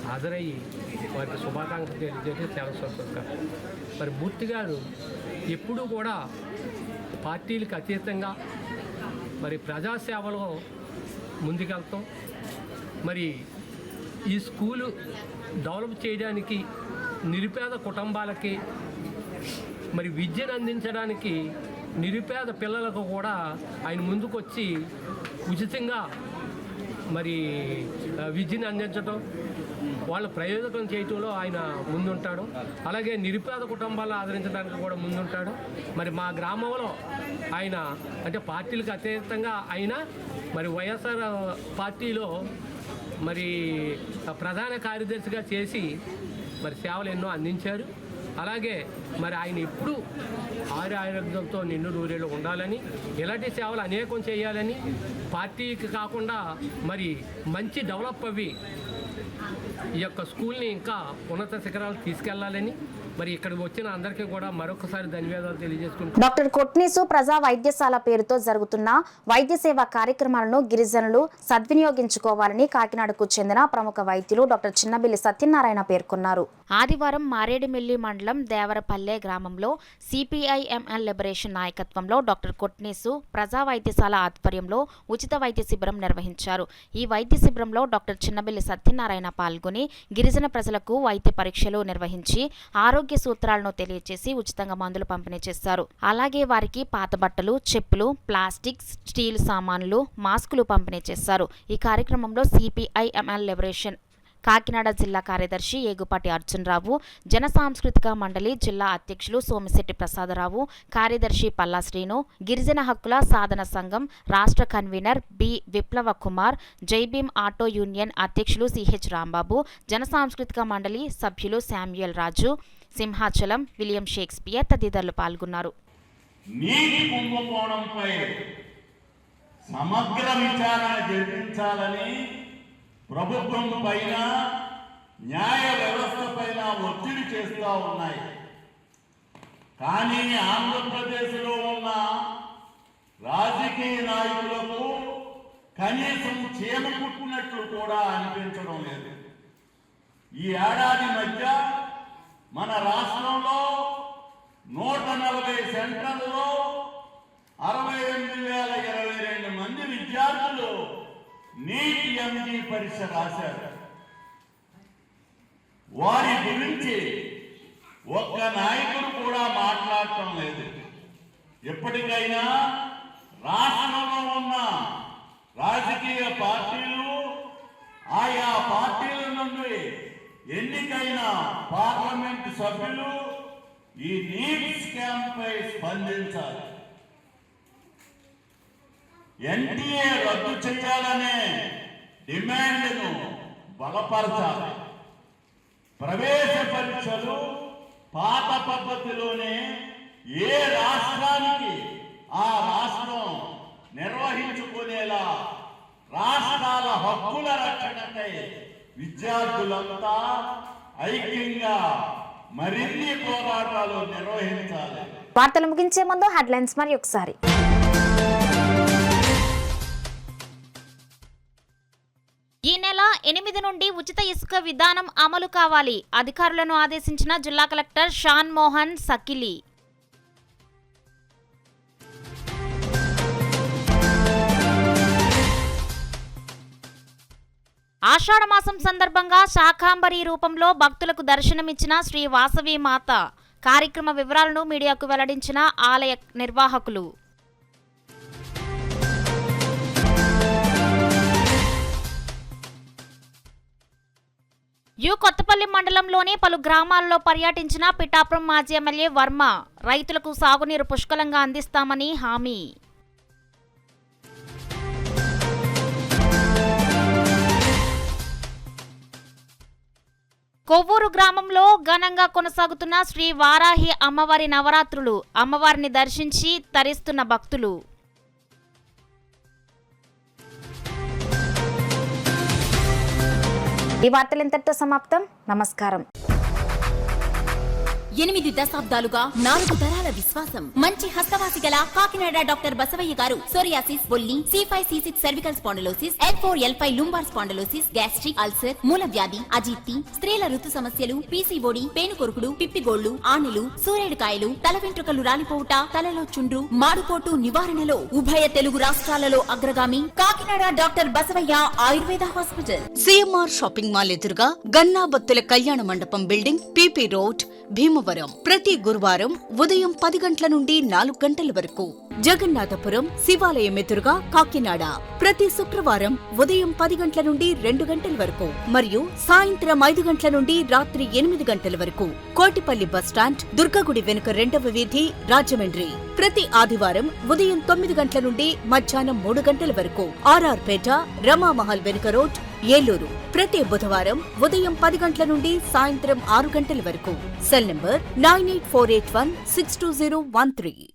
హాజరయ్యి వారికి శుభాకాంక్షలు తెలియజేసి చాలా సంతోషంగా. మరి మూర్తి గారు ఎప్పుడూ కూడా పార్టీలకు అతీతంగా మరి ప్రజాసేవలో ముందుకెళ్తాం. మరి ఈ స్కూలు డెవలప్ చేయడానికి, నిరుపేద కుటుంబాలకి మరి విద్యను అందించడానికి, నిరుపేద పిల్లలకు కూడా ఆయన ముందుకొచ్చి ఉచితంగా మరి విద్యను అందించడం, వాళ్ళ ప్రయోజకం చేయటంలో ఆయన ముందుంటాడు. అలాగే నిరుపేద కుటుంబాలను ఆదరించడానికి కూడా ముందుంటాడు. మరి మా గ్రామంలో ఆయన అంటే పార్టీలకు అతీతంగా ఆయన మరి వైఎస్ఆర్ పార్టీలో మరి ప్రధాన కార్యదర్శిగా చేసి మరి సేవలు ఎన్నో అందించారు. అలాగే మరి ఆయన ఎప్పుడూ ఆరోగ్యంతో నిన్ను నూరేళ్ళు ఉండాలని, ఇలాంటి సేవలు అనేకం చేయాలని, పార్టీకి కాకుండా మరి మంచి డెవలప్ అవి ఈ యొక్క స్కూల్ని ఇంకా ఉన్నత శిఖరాలు తీసుకెళ్లాలని మరి ఇక్కడికి వచ్చిన అందరికీ కూడా మరొకసారి ధన్యవాదాలు తెలియజేసుకుంటున్నాను. డాక్టర్ కొట్నీసు ప్రజా వైద్యశాల పేరుతో జరుగుతున్న వైద్య సేవా కార్యక్రమాలను గిరిజనులు సద్వినియోగించుకోవాలని కాకినాడకు చెందిన ప్రముఖ వైద్యులు డాక్టర్ చిన్నబిల్లి సత్యనారాయణ పేర్కొన్నారు. ఆదివారం మారేడుమిల్లి మండలం దేవరపల్లె గ్రామంలో సిపిఐఎంఎల్ లిబరేషన్ నాయకత్వంలో డాక్టర్ కొట్నీసు ప్రజా వైద్యశాల ఆధ్వర్యంలో ఉచిత వైద్య శిబిరం నిర్వహించారు. ఈ వైద్య శిబిరంలో డాక్టర్ చిన్నబిల్లి సత్యనారాయణ పాల్గొని గిరిజన ప్రజలకు వైద్య పరీక్షలు నిర్వహించి ఆరోగ్య సూత్రాలను తెలియజేసి ఉచితంగా మందులు పంపిణీ చేశారు. అలాగే వారికి పాత బట్టలు, చెప్పులు, ప్లాస్టిక్, స్టీల్ సామాన్లు, మాస్కులు పంపిణీ చేశారు. ఈ కార్యక్రమంలో సిపిఐఎంఎల్ లిబరేషన్ కాకినాడ జిల్లా కార్యదర్శి ఏగుపాటి అర్జునరావు, జన సాంస్కృతిక మండలి జిల్లా అధ్యక్షులు సోమిశెట్టి ప్రసాదరావు, కార్యదర్శి పల్లా శ్రీను, గిరిజన హక్కుల సాధన సంఘం రాష్ట్ర కన్వీనర్ బి విప్లవ కుమార్, జైభీం ఆటో యూనియన్ అధ్యక్షులు సిహెచ్ రాంబాబు, జన సాంస్కృతిక మండలి సభ్యులు శామ్యుయల్ రాజు, సింహాచలం, విలియం షేక్స్పియర్ తదితరులు పాల్గొన్నారు. నీటి కుంభకోణంపై సమగ్ర విచారణ జరిపించాలని ప్రభుత్వం పైన, న్యాయ వ్యవస్థ పైన ఒత్తిడి చేస్తూ ఉన్నాయి. కానీ ఆంధ్రప్రదేశ్లో ఉన్న రాజకీయ నాయకులకు కనీసం చీమ కుట్టినట్లు కూడా అనిపించడం లేదు. ఈ ఏడాది మధ్య మన రాష్ట్రంలో 140 సెంటర్లలో 68,022 మంది విద్యార్థులు నీట్ ఎంజీ పరీక్ష రాశారు. వారి గురించి ఒక్క నాయకుడు కూడా మాట్లాడటం లేదు. ఎప్పటికైనా రాష్ట్రంలో ఉన్న రాజకీయ పార్టీలు, ఆయా పార్టీల నుండి ఎన్నికైన పార్లమెంట్ సభ్యులు ఈ నీట్ స్కామ్ పై స్పందించాలి. ఎన్టీఏ రద్దు చేయాలనే డిమాండ్ను బలపరచాలి. ప్రవేశ పరీక్షలు పాత పద్ధతిలోనే ఏ రాష్ట్రానికి ఆ రాష్ట్రం నిర్వహించుకునేలా రాష్ట్రాల హక్కుల రక్షణకై విద్యార్థులంతా ఐక్యంగా మరిన్ని పోరాటాలు నిర్వహించాలి. వార్తలు ముగించే ముందు హెడ్లైన్స్ మరి ఒకసారి. ఈ నెల 8 నుండి ఉచిత ఇసుక విధానం అమలు కావాలి. అధికారులను ఆదేశించిన జిల్లా కలెక్టర్ షాన్ మోహన్ సకిలి. ఆషాఢమాసం సందర్భంగా శాకాంబరి రూపంలో భక్తులకు దర్శనమిచ్చిన శ్రీ వాసవి మాత. కార్యక్రమ వివరాలను మీడియాకు వెల్లడించిన ఆలయ నిర్వాహకులు. కొత్తపల్లి మండలంలోని పలు గ్రామాల్లో పర్యటించిన పిఠాపురం మాజీ ఎమ్మెల్యే వర్మ. రైతులకు సాగునీరు పుష్కలంగా అందిస్తామని హామీ. కొవ్వూరు గ్రామంలో ఘనంగా కొనసాగుతున్న శ్రీ వారాహి అమ్మవారి నవరాత్రులు. అమ్మవారిని దర్శించి తరిస్తున్న భక్తులు. ఈ వార్తలు ఇంతటితో సమాప్తం. నమస్కారం. 8 దశాబ్దాలుగా 4 తరాల విశ్వాసం. మంచి హస్తవాసి గల కాకినాడ డాక్టర్ బసవయ్య గారు సోరియాసిస్, బొల్లి, C5C6 cervical spondylosis, L4L5 lumbar spondylosis, gastric ulcer, మూల వ్యాధి, అజీర్తి, స్త్రీల ఋతు సమస్యలు, PCOD, పేనుకొరుకుడు, పిప్పిగోళ్లు, ఆనెలు, సూరేడుకాయలు, తల వెంట్రుకలు రాలిపోవుట, తలలో చుండ్రు, మాడుకోటు నివారణలో ఉభయ తెలుగు రాష్ట్రాలలో అగ్రగామి Kakinada doctor Basavayya Ayurveda hospital. CMR shopping mall ఎదురుగా గన్నాబత్తుల కళ్యాణ మండపం బిల్డింగ్, PP రోడ్, భీమవరం. ప్రతి గురువారం ఉదయం 10 గంటల నుండి 4 గంటల వరకు. జగన్నాథపురం శివాలయం ఎదురుగా కాకినాడ. ప్రతి శుక్రవారం ఉదయం 10 గంటల నుండి 2 గంటల వరకు మరియు సాయంత్రం 5 గంటల నుండి రాత్రి 8 గంటల వరకు. కోటిపల్లి బస్టాండ్, దుర్గగుడి వెనుక 2వ వీధి, రాజమండ్రి. ప్రతి ఆదివారం ఉదయం 9 గంటల నుండి మధ్యాహ్నం 3 గంటల వరకు. RR పేట, రమామహల్ వెనుక రోడ్, ఏలూరు. ప్రతి బుధవారం ఉదయం 10 గంటల నుండి సాయంత్రం 6 గంటల వరకు. Cell number 9848162013.